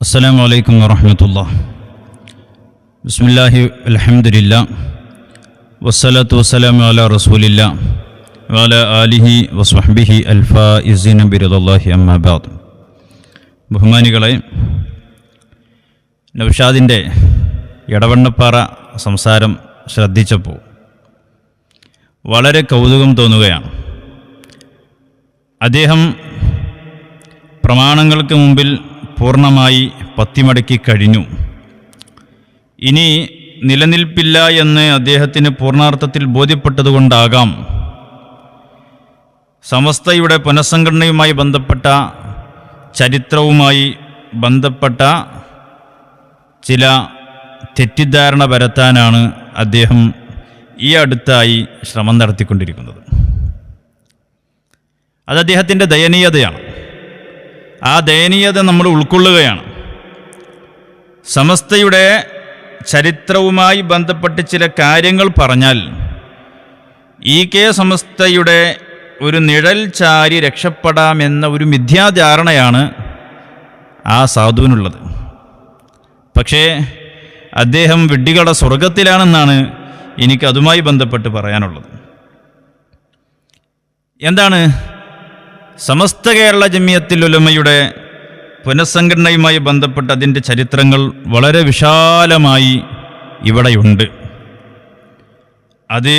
അസ്സലാമു അലൈക്കും വറഹ്മത്തുള്ളാഹി. ബിസ്മില്ലാഹി അൽഹംദുലില്ലാഹ് വസ്സലാത്തു വസ്സലാമു അലാ റസൂലില്ലാഹ് വഅലാ ആലിഹി വസ്വഹ്ബിഹി അൽഫായിസീന ബിറിദല്ലാഹി അമ്മാ ബഅദ്. ബഹുമാനികളെ, നൗഷാദിൻ്റെ എടവണ്ണപ്പാറ സംസാരം ശ്രദ്ധിച്ചപ്പോൾ വളരെ കൗതുകം തോന്നുകയാണ്. അദ്ദേഹം പ്രമാണങ്ങൾക്ക് മുമ്പിൽ പൂർണ്ണമായി പത്തിമടക്കി കഴിഞ്ഞു. ഇനി നിലനിൽപ്പില്ല എന്ന് അദ്ദേഹത്തിന് പൂർണ്ണാർത്ഥത്തിൽ ബോധ്യപ്പെട്ടതുകൊണ്ടാകാം സമസ്തയുടെ പുനഃസംഘടനയുമായി ബന്ധപ്പെട്ട ചരിത്രവുമായി ബന്ധപ്പെട്ട ചില തെറ്റിദ്ധാരണ പരത്താനാണ് അദ്ദേഹം ഈ അടുത്തായി ശ്രമം നടത്തിക്കൊണ്ടിരിക്കുന്നത്. അത് അദ്ദേഹത്തിൻ്റെ ദയനീയതയാണ്. ആ ദയനീയത നമ്മൾ ഉൾക്കൊള്ളുകയാണ്. സമസ്തയുടെ ചരിത്രവുമായി ബന്ധപ്പെട്ട് ചില കാര്യങ്ങൾ പറഞ്ഞാൽ സമസ്തയുടെ ഒരു നിഴൽ ചാരി രക്ഷപ്പെടാമെന്ന ഒരു മിഥ്യാധാരണയാണ് ആ സാധുവിനുള്ളത്. പക്ഷേ അദ്ദേഹം വിഡ്ഢികളുടെ സ്വർഗത്തിലാണെന്നാണ് എനിക്കതുമായി ബന്ധപ്പെട്ട് പറയാനുള്ളത്. എന്താണ്? സമസ്ത കേരള ജമിയത്തുൽ ഉലമയുടെ പുനഃസംഘടനയുമായി ബന്ധപ്പെട്ട് അതിൻ്റെ ചരിത്രങ്ങൾ വളരെ വിശാലമായി ഇവിടെയുണ്ട്. അത്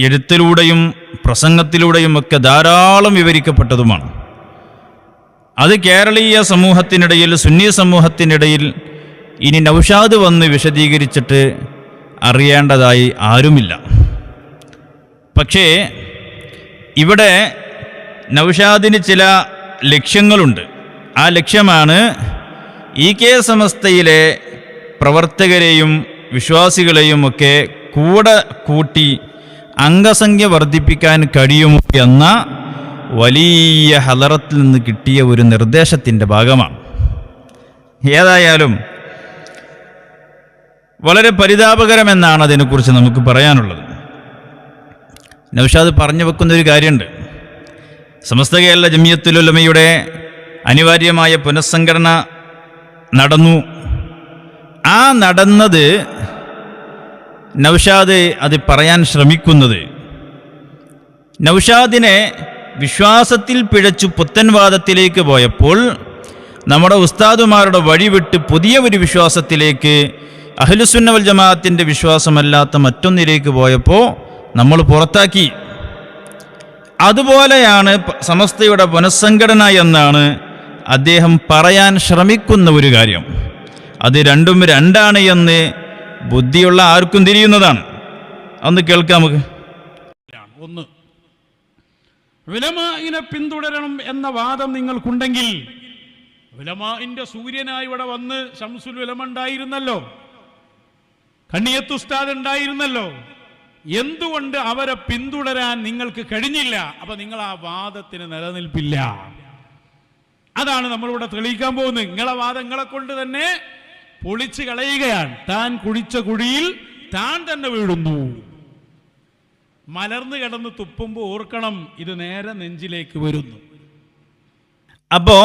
എഴുത്തിലൂടെയും പ്രസംഗത്തിലൂടെയുമൊക്കെ ധാരാളം വിവരിക്കപ്പെട്ടതുമാണ്. അത് കേരളീയ സമൂഹത്തിനിടയിൽ, സുന്നി സമൂഹത്തിനിടയിൽ ഇനി നൗഷാദ് വന്ന് വിശദീകരിച്ചിട്ട് അറിയേണ്ടതായി ആരുമില്ല. പക്ഷേ ഇവിടെ നൗഷാദിന് ചില ലക്ഷ്യങ്ങളുണ്ട്. ആ ലക്ഷ്യമാണ് സമസ്തയിലെ പ്രവർത്തകരെയും വിശ്വാസികളെയും ഒക്കെ കൂടെ കൂട്ടി അംഗസംഖ്യ വർദ്ധിപ്പിക്കാൻ കഴിയുമോ എന്ന വലിയ ഹലറത്തിൽ നിന്ന് കിട്ടിയ ഒരു നിർദ്ദേശത്തിൻ്റെ ഭാഗമാണ്. ഏതായാലും വളരെ പരിതാപകരമെന്നാണ് അതിനെക്കുറിച്ച് നമുക്ക് പറയാനുള്ളത്. നൗഷാദ് പറഞ്ഞു വെക്കുന്നൊരു കാര്യമുണ്ട്. സമസ്ത കേരള ജമിയത്തുൽ ഉലമയുടെ അനിവാര്യമായ പുനഃസംഘടന നടന്നു. ആ നടന്നത് നൗഷാദ് അത് പറയാൻ ശ്രമിക്കുന്നത് നൗഷാദിനെ വിശ്വാസത്തിൽ പിഴച്ചു പുത്തൻവാദത്തിലേക്ക് പോയപ്പോൾ നമ്മുടെ ഉസ്താദുമാരുടെ വഴിവിട്ട് പുതിയ ഒരു വിശ്വാസത്തിലേക്ക്, അഹ്ലുസുന്ന വൽ ജമാഅത്തിൻ്റെ വിശ്വാസമല്ലാത്ത മറ്റൊന്നിലേക്ക് പോയപ്പോൾ നമ്മൾ പുറത്താക്കി. അതുപോലെയാണ് സമസ്തയുടെ പുനഃസംഘടന എന്നാണ് അദ്ദേഹം പറയാൻ ശ്രമിക്കുന്ന ഒരു കാര്യം. അത് രണ്ടും രണ്ടാണ് എന്ന് ബുദ്ധിയുള്ള ആർക്കും തിരിയുന്നതാണ്. ഒന്ന് കേൾക്കാം നമുക്ക്. ഒന്ന്, ഉലമാഇനെ പിന്തുടരണം എന്ന വാദം നിങ്ങൾക്കുണ്ടെങ്കിൽ, ഉലമാഇന്റെ സൂര്യനായി ഇവിടെ വന്ന് ശംസുൽ ഉലമ ഉണ്ടായിരുന്നല്ലോ, കണ്ണിയത്ത് ഉസ്താദ് ഉണ്ടായിരുന്നല്ലോ, എന്തുകൊണ്ട് അവരെ പിന്തുടരാൻ നിങ്ങൾക്ക് കഴിഞ്ഞില്ല? അപ്പൊ നിങ്ങൾ ആ വാദത്തിന് നിലനിൽപ്പില്ല. അതാണ് നമ്മളിവിടെ തെളിയിക്കാൻ പോകുന്നത്. നിങ്ങളെ വാദങ്ങളെ കൊണ്ട് തന്നെ പൊളിച്ചു കളയുകയാണ്. താൻ കുഴിച്ച കുഴിയിൽ താൻ തന്നെ വീഴുന്നു. മലർന്നു കിടന്ന് തുപ്പുമ്പോൾ ഓർക്കണം, ഇത് നേരെ നെഞ്ചിലേക്ക് വരുന്നു. അപ്പോ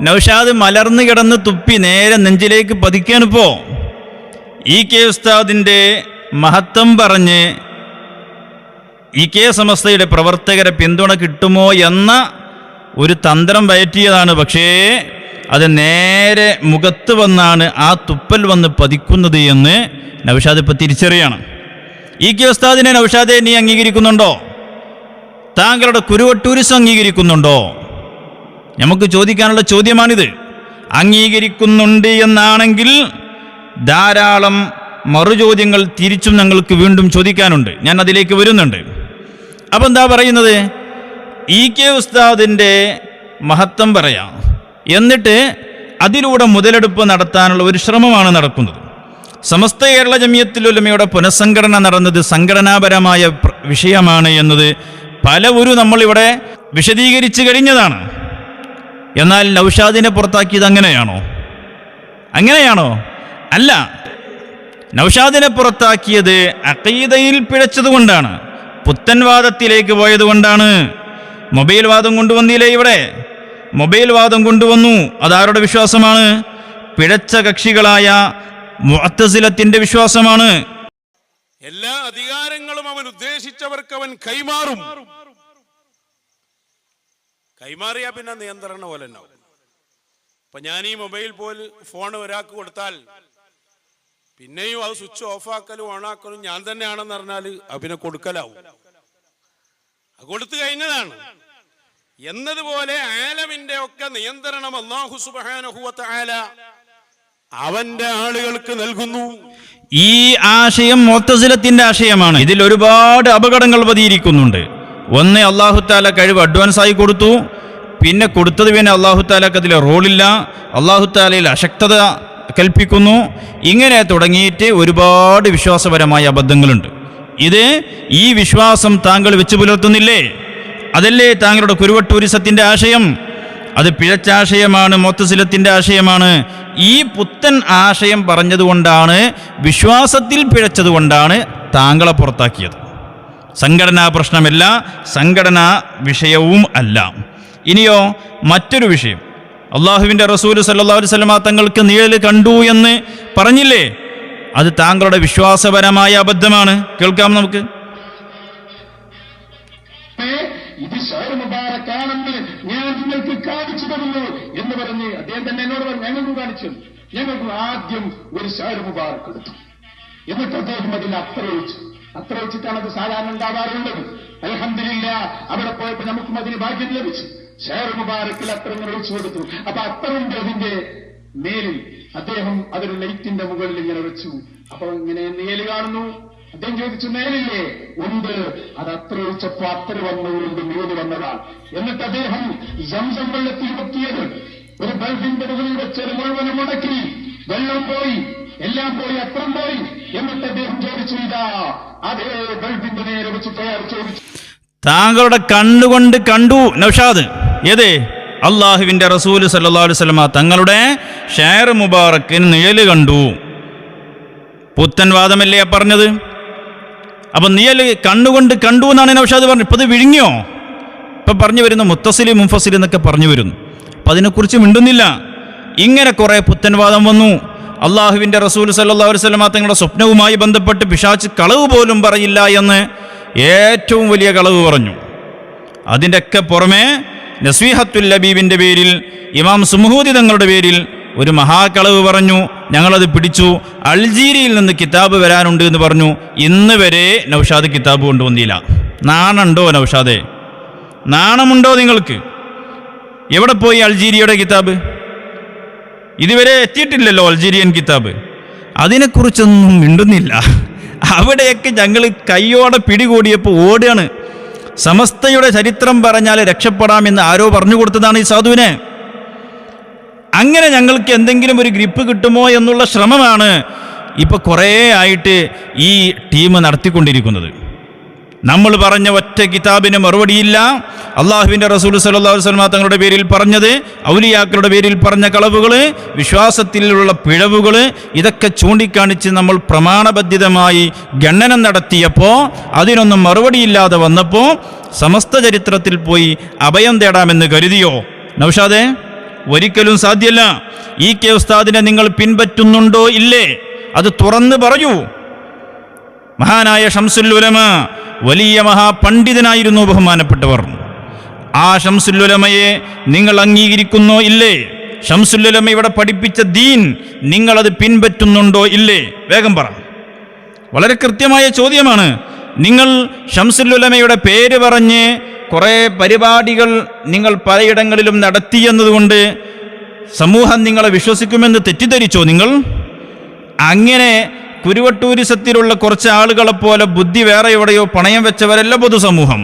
നൗഷാദ് മലർന്നു കിടന്ന് തുപ്പി നേരെ നെഞ്ചിലേക്ക് പതിക്കാനിപ്പോ ഉസ്താദിന്റെ മഹത്വം പറഞ്ഞ് സമസ്തയുടെ പ്രവർത്തകരെ പിന്തുണ കിട്ടുമോ എന്ന ഒരു തന്ത്രം പയറ്റിയതാണ്. പക്ഷേ അത് നേരെ മുഖത്ത് വന്നാണ് ആ തുപ്പൽ വന്ന് പതിക്കുന്നത് എന്ന് നൗഷാദ് ഇപ്പം തിരിച്ചറിയാണ്. ഉസ്താദിനെ നൗഷാദെ നീ അംഗീകരിക്കുന്നുണ്ടോ? താങ്കളുടെ കുരുവട്ടൂരിസം അംഗീകരിക്കുന്നുണ്ടോ? നമുക്ക് ചോദിക്കാനുള്ള ചോദ്യമാണിത്. അംഗീകരിക്കുന്നുണ്ട് എന്നാണെങ്കിൽ ധാരാളം മറുചോദ്യങ്ങൾ തിരിച്ചും ഞങ്ങൾക്ക് വീണ്ടും ചോദിക്കാനുണ്ട്. ഞാൻ അതിലേക്ക് വരുന്നുണ്ട്. അപ്പം എന്താ പറയുന്നത്? ഉസ്താദിൻ്റെ മഹത്വം പറയാം, എന്നിട്ട് അതിലൂടെ മുതലെടുപ്പ് നടത്താനുള്ള ഒരു ശ്രമമാണ് നടക്കുന്നത്. സമസ്ത കേരള ജമിയത്തുൽ ഉലമയുടെ പുനഃസംഘടന നടന്നത് സംഘടനാപരമായ വിഷയമാണ് എന്നത് പലവരും നമ്മളിവിടെ വിശദീകരിച്ചു കഴിഞ്ഞതാണ്. എന്നാൽ നൗഷാദിനെ പുറത്താക്കിയത് അങ്ങനെയാണോ? അല്ല. നൗഷാദിനെ പുറത്താക്കിയത് അഖീദയിൽ പിഴച്ചതുകൊണ്ടാണ്, പുത്തൻവാദത്തിലേക്ക് പോയതുകൊണ്ടാണ്. മൊബൈൽ വാദം കൊണ്ടുവന്നില്ലേ ഇവിടെ? മൊബൈൽ വാദം കൊണ്ടുവന്നു. അതാരുടെ വിശ്വാസമാണ്? പിഴച്ച കക്ഷികളായ മുഅ്തസിലത്തിന്റെ വിശ്വാസമാണ്. എല്ലാ അധികാരങ്ങളും അവൻ ഉദ്ദേശിച്ചവർക്ക് അവൻ കൈമാറും. കൈമാറിയാ പിന്നെ നിയന്ത്രണ പോലെ ഉണ്ടാവും. ഇപ്പൊ ഞാൻ ഈ മൊബൈൽ ഫോൺ ഒരാൾക്ക് കൊടുത്താൽ പിന്നെയും അത് സ്വിച്ച് ഓഫാക്കലും ഓണാക്കലും ഞാൻ തന്നെയാണെന്ന് പറഞ്ഞാൽ അത് പിന്നെ കൊടുക്കലാവും. അത് കൊടുത്തു കഴിഞ്ഞതാണ് എന്നതുപോലെ ആലമിന്റെ ഒക്കെ നിയന്ത്രണം അല്ലാഹു സുബ്ഹാനഹു വ തആല അവന്റെ ആളുകൾക്ക് നൽകുന്നു. ഈ ആശയം മുഅ്തസിലത്തിന്റെ ആശയമാണ്. ഇതിൽ ഒരുപാട് അപകടങ്ങൾ പതിയിരിക്കുന്നുണ്ട്. ഒന്ന്, അല്ലാഹു തആല കഴിവ് അഡ്വാൻസ് ആയി കൊടുത്തു. പിന്നെ കൊടുത്തത് പിന്നെ അല്ലാഹു തആലക്ക് അതിലെ റോളില്ല. അല്ലാഹു തആലയിൽ അശക്തത കൽപ്പിക്കുന്നു. ഇങ്ങനെ തുടങ്ങിയിട്ട് ഒരുപാട് വിശ്വാസപരമായ അബദ്ധങ്ങളുണ്ട്. ഇത് ഈ വിശ്വാസം താങ്കൾ വെച്ചു പുലർത്തുന്നില്ലേ? അതല്ലേ താങ്കളുടെ കുരുവട്ടൂരിസത്തിന്റെ ആശയം? അത് പിഴച്ച ആശയമാണ്, മുഅ്തസിലത്തിന്റെ ആശയമാണ്. ഈ പുത്തൻ ആശയം പറഞ്ഞതുകൊണ്ടാണ്, വിശ്വാസത്തിൽ പിഴച്ചതുകൊണ്ടാണ് താങ്കളെ പുറത്താക്കിയത്. സംഘടനാ പ്രശ്നമല്ല, സംഘടനാ വിഷയവും അല്ല. ഇനിയോ മറ്റൊരു വിഷയം, അള്ളാഹുവിൻ്റെ റസൂൽ സല്ലല്ലാഹു അലൈഹി വസല്ലം തങ്ങൾക്ക് നിഴൽ കണ്ടു എന്ന് പറഞ്ഞില്ലേ? അത് താങ്കളുടെ വിശ്വാസപരമായ അബദ്ധമാണ്. കേൾക്കാം നമുക്ക്. ഇത് ഷഹർ മുബാറക്കാണെന്ന് ഞാൻ നിങ്ങൾക്ക് കാണിച്ചു തരുന്നു എന്ന് പറഞ്ഞ് അദ്ദേഹം തന്നെ എന്നോട് പറഞ്ഞു, ഞങ്ങൾക്ക് കാണിച്ചു. ഞങ്ങൾക്ക് ആദ്യം ഒരു ഷഹർ മുബാറക്ക് എടുത്തു. എന്നിട്ട് അദ്ദേഹം അതിൽ അത്ര ഒഴിച്ചിട്ടാണ് അത് സാധാരണ ഉണ്ടാവാറുള്ളത്. അൽഹംദുലില്ലാഹ് അവിടെ പോയപ്പോൾ നമുക്കും അതിന് ഭാഗ്യം ലഭിച്ചു. ഷഹർ മുബാറക്കിൽ അത്തരങ്ങൾ ഒഴിച്ചു കൊടുത്തു. അപ്പൊ അത്തറിന്റെ അതിന്റെ മേലിൽ അദ്ദേഹം അതൊരു ലൈറ്റിന്റെ മുകളിൽ ഇങ്ങനെ വെച്ചു. അപ്പൊ ഇങ്ങനെ നേല് കാണുന്നു. അദ്ദേഹം ചോദിച്ചു, നേരില്ലേ? ഉണ്ട്. അത് അത്ര ഒഴിച്ചപ്പോ അത്ര വന്നവരുണ്ട്, നീര് വന്നതാണ്. എന്നിട്ട് അദ്ദേഹം സംസം വെള്ളത്തിൽ മുക്കിയത് ഒരു ബൾബിന്റെ മുകളിൽ വെച്ചത് മുഴുവനും മുടക്കി. വെള്ളം പോയി, എല്ലാം പോയി, അത്രം പോയി. എന്നിട്ട് അദ്ദേഹം ചോദിച്ചു, ഇതാ അതേ ബൾബിന്റെ നേരെ വെച്ചിട്ട് അയാൾ ചോദിച്ചു, താങ്കളുടെ കണ്ണുകൊണ്ട് കണ്ടു നൗഷാദ്. ഏത്? അള്ളാഹുവിൻ്റെ റസൂൽ സല്ലല്ലാഹു അലൈഹി വസല്ലം തങ്ങളുടെ ഷഹർ മുബാറക്കിന് നിഴല് കണ്ടു. പുത്തൻ വാദമല്ലേ പറഞ്ഞത്? അപ്പൊ നിഴല് കണ്ണുകൊണ്ട് കണ്ടു എന്നാണ് നൗഷാദ് പറഞ്ഞു. ഇപ്പൊ ഇത് വിഴുങ്ങിയോ? ഇപ്പൊ പറഞ്ഞു വരുന്നു മുത്തസില് മുൻഫസിൽ എന്നൊക്കെ പറഞ്ഞു വരുന്നു. അപ്പൊ അതിനെക്കുറിച്ച് മിണ്ടുന്നില്ല. ഇങ്ങനെ കുറെ പുത്തൻവാദം വന്നു. അള്ളാഹുവിൻ്റെ റസൂൽ സല്ലല്ലാഹു അലൈഹി വസല്ലം തങ്ങളുടെ സ്വപ്നവുമായി ബന്ധപ്പെട്ട് പിശാച് കളവ് പോലും പറയില്ല എന്ന് ഏറ്റവും വലിയ കളവ് പറഞ്ഞു. അതിൻ്റെയൊക്കെ പുറമെ നസ്വീഹത്തുൽ ലബീബിൻ്റെ പേരിൽ, ഇമാം സുമുഹൂദി തങ്ങളുടെ പേരിൽ ഒരു മഹാകളവ് പറഞ്ഞു. ഞങ്ങളത് പിടിച്ചു. അൾജീരിയയിൽ നിന്ന് കിതാബ് വരാനുണ്ട് എന്ന് പറഞ്ഞു. ഇന്ന് വരെ നൗഷാദ് കിതാബ് കൊണ്ടുവന്നില്ല. നാണുണ്ടോ നൗഷാദേ? നാണമുണ്ടോ നിങ്ങൾക്ക്? എവിടെ പോയി അൾജീരിയയുടെ കിതാബ്? ഇതുവരെ എത്തിയിട്ടില്ലല്ലോ അൾജീരിയൻ കിതാബ്. അതിനെക്കുറിച്ചൊന്നും മിണ്ടുന്നില്ല. അവിടെയൊക്കെ ഞങ്ങൾ കയ്യോടെ പിടികൂടിയപ്പോൾ ഓടുകയാണ്. സമസ്തയുടെ ചരിത്രം പറഞ്ഞാൽ രക്ഷപ്പെടാമെന്ന് ആരോ പറഞ്ഞു കൊടുത്തതാണ് ഈ സാധുവിനെ. അങ്ങനെ ഞങ്ങൾക്ക് എന്തെങ്കിലും ഒരു ഗ്രിപ്പ് കിട്ടുമോ എന്നുള്ള ശ്രമമാണ് ഇപ്പൊ കുറേ ആയിട്ട് ഈ ടീം നടത്തിക്കൊണ്ടിരിക്കുന്നത്. നമ്മൾ പറഞ്ഞ ഒറ്റ കിതാബിന് മറുപടിയില്ല. അള്ളാഹുവിൻ്റെ റസൂൽ സല്ലല്ലാഹു അലൈഹി വസല്ലം തങ്ങളുടെ പേരിൽ പറഞ്ഞത്, ഔലിയാക്കളുടെ പേരിൽ പറഞ്ഞ കളവുകൾ, വിശ്വാസത്തിലുള്ള പിഴവുകൾ, ഇതൊക്കെ ചൂണ്ടിക്കാണിച്ച് നമ്മൾ പ്രമാണബദ്ധിതമായി ഗണനം നടത്തിയപ്പോൾ അതിനൊന്നും മറുപടിയില്ലാതെ വന്നപ്പോൾ സമസ്ത ചരിത്രത്തിൽ പോയി അഭയം തേടാമെന്ന് കരുതിയോ നൗഷാദേ? ഒരിക്കലും സാധ്യമല്ല. ഈ കെ ഉസ്താദിനെ നിങ്ങൾ പിൻപറ്റുന്നുണ്ടോ ഇല്ലേ? അത് തുറന്ന് പറയൂ. മഹാനായ ശംസുൽ ഉലമ വലിയ മഹാപണ്ഡിതനായിരുന്നു, ബഹുമാനപ്പെട്ടവർ. ആ ശംസുൽ ഉലമയെ നിങ്ങൾ അംഗീകരിക്കുന്നോ ഇല്ലേ? ശംസുൽ ഉലമ ഇവിടെ പഠിപ്പിച്ച ദീൻ നിങ്ങളത് പിൻപറ്റുന്നുണ്ടോ ഇല്ലേ? വേഗം പറ. വളരെ കൃത്യമായ ചോദ്യമാണ്. നിങ്ങൾ ശംസുൽ ഉലമയുടെ പേര് പറഞ്ഞ് കുറേ പരിപാടികൾ നിങ്ങൾ പലയിടങ്ങളിലും നടത്തിയെന്നതുകൊണ്ട് സമൂഹം നിങ്ങളെ വിശ്വസിക്കുമെന്ന് തെറ്റിദ്ധരിച്ചോ നിങ്ങൾ? അങ്ങനെ കുരുവട്ടൂരിസത്തിലുള്ള കുറച്ച് ആളുകളെപ്പോലെ ബുദ്ധി വേറെ എവിടെയോ പണയം വെച്ചവരല്ല പൊതുസമൂഹം.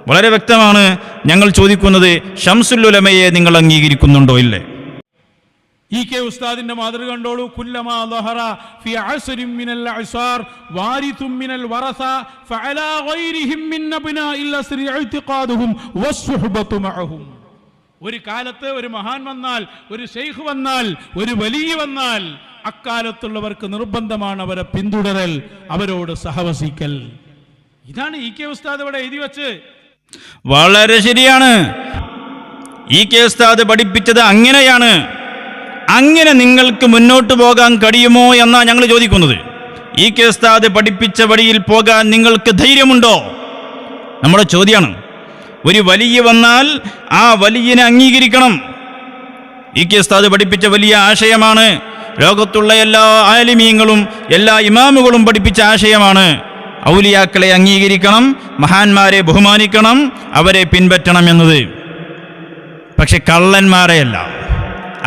വളരെ വ്യക്തമാണ് ഞങ്ങൾ ചോദിക്കുന്നത്, ശംസുൽ ഉലമയെ നിങ്ങൾ അംഗീകരിക്കുന്നുണ്ടോ ഇല്ലേ? ഈ കെ ഉസ്താദിന്റെ മാതൃക കണ്ടോളൂ. കുല്ലമാ ദഹറ ഫി അസ്രിൻ മിനൽ അസ്വാർ വാരിതും മിനൽ വറസ ഫഅലാ ഗൈരിഹിം മിൻ അബ്നാഇൽ അസ്രി ഇഅ്തിഖാദുഹും വസ്സുഹബതു മഅഹും. ഒരു കാലത്ത് ഒരു മഹാൻ വന്നാൽ, ഒരു ശൈഖ് വന്നാൽ, ഒരു വലിയ വന്നാൽ, അക്കാലത്തുള്ളവർക്ക് നിർബന്ധമാണ് അവരെ പിന്തുടരൽ, അവരോട് സഹവസിക്കൽ. ഇതാണ് ഈ കെ ഉസ്താദ് ഇവിടെ എഴുതി വെച്ച്. വളരെ ശരിയാണ്. ഈ കെ ഉസ്താദ് പഠിപ്പിച്ചത് അങ്ങനെയാണ്. അങ്ങനെ നിങ്ങൾക്ക് മുന്നോട്ട് പോകാൻ കഴിയുമോ എന്നാണ് ഞങ്ങൾ ചോദിക്കുന്നത്. ഈ കെ ഉസ്താദ് പഠിപ്പിച്ച വഴിയിൽ പോകാൻ നിങ്ങൾക്ക് ധൈര്യമുണ്ടോ? നമ്മുടെ ചോദ്യമാണ്. ഒരു വലിയ വന്നാൽ ആ വലിയനെ അംഗീകരിക്കണം. ഈ കെ ഉസ്താദ് പഠിപ്പിച്ച വലിയ ആശയമാണ്. ലോകത്തുള്ള എല്ലാ ആലിമീങ്ങളും എല്ലാ ഇമാമുകളും പഠിപ്പിച്ച ആശയമാണ്. ഔലിയാക്കളെ അംഗീകരിക്കണം, മഹാന്മാരെ ബഹുമാനിക്കണം, അവരെ പിൻപറ്റണം എന്നത്. പക്ഷെ കള്ളന്മാരെയല്ല.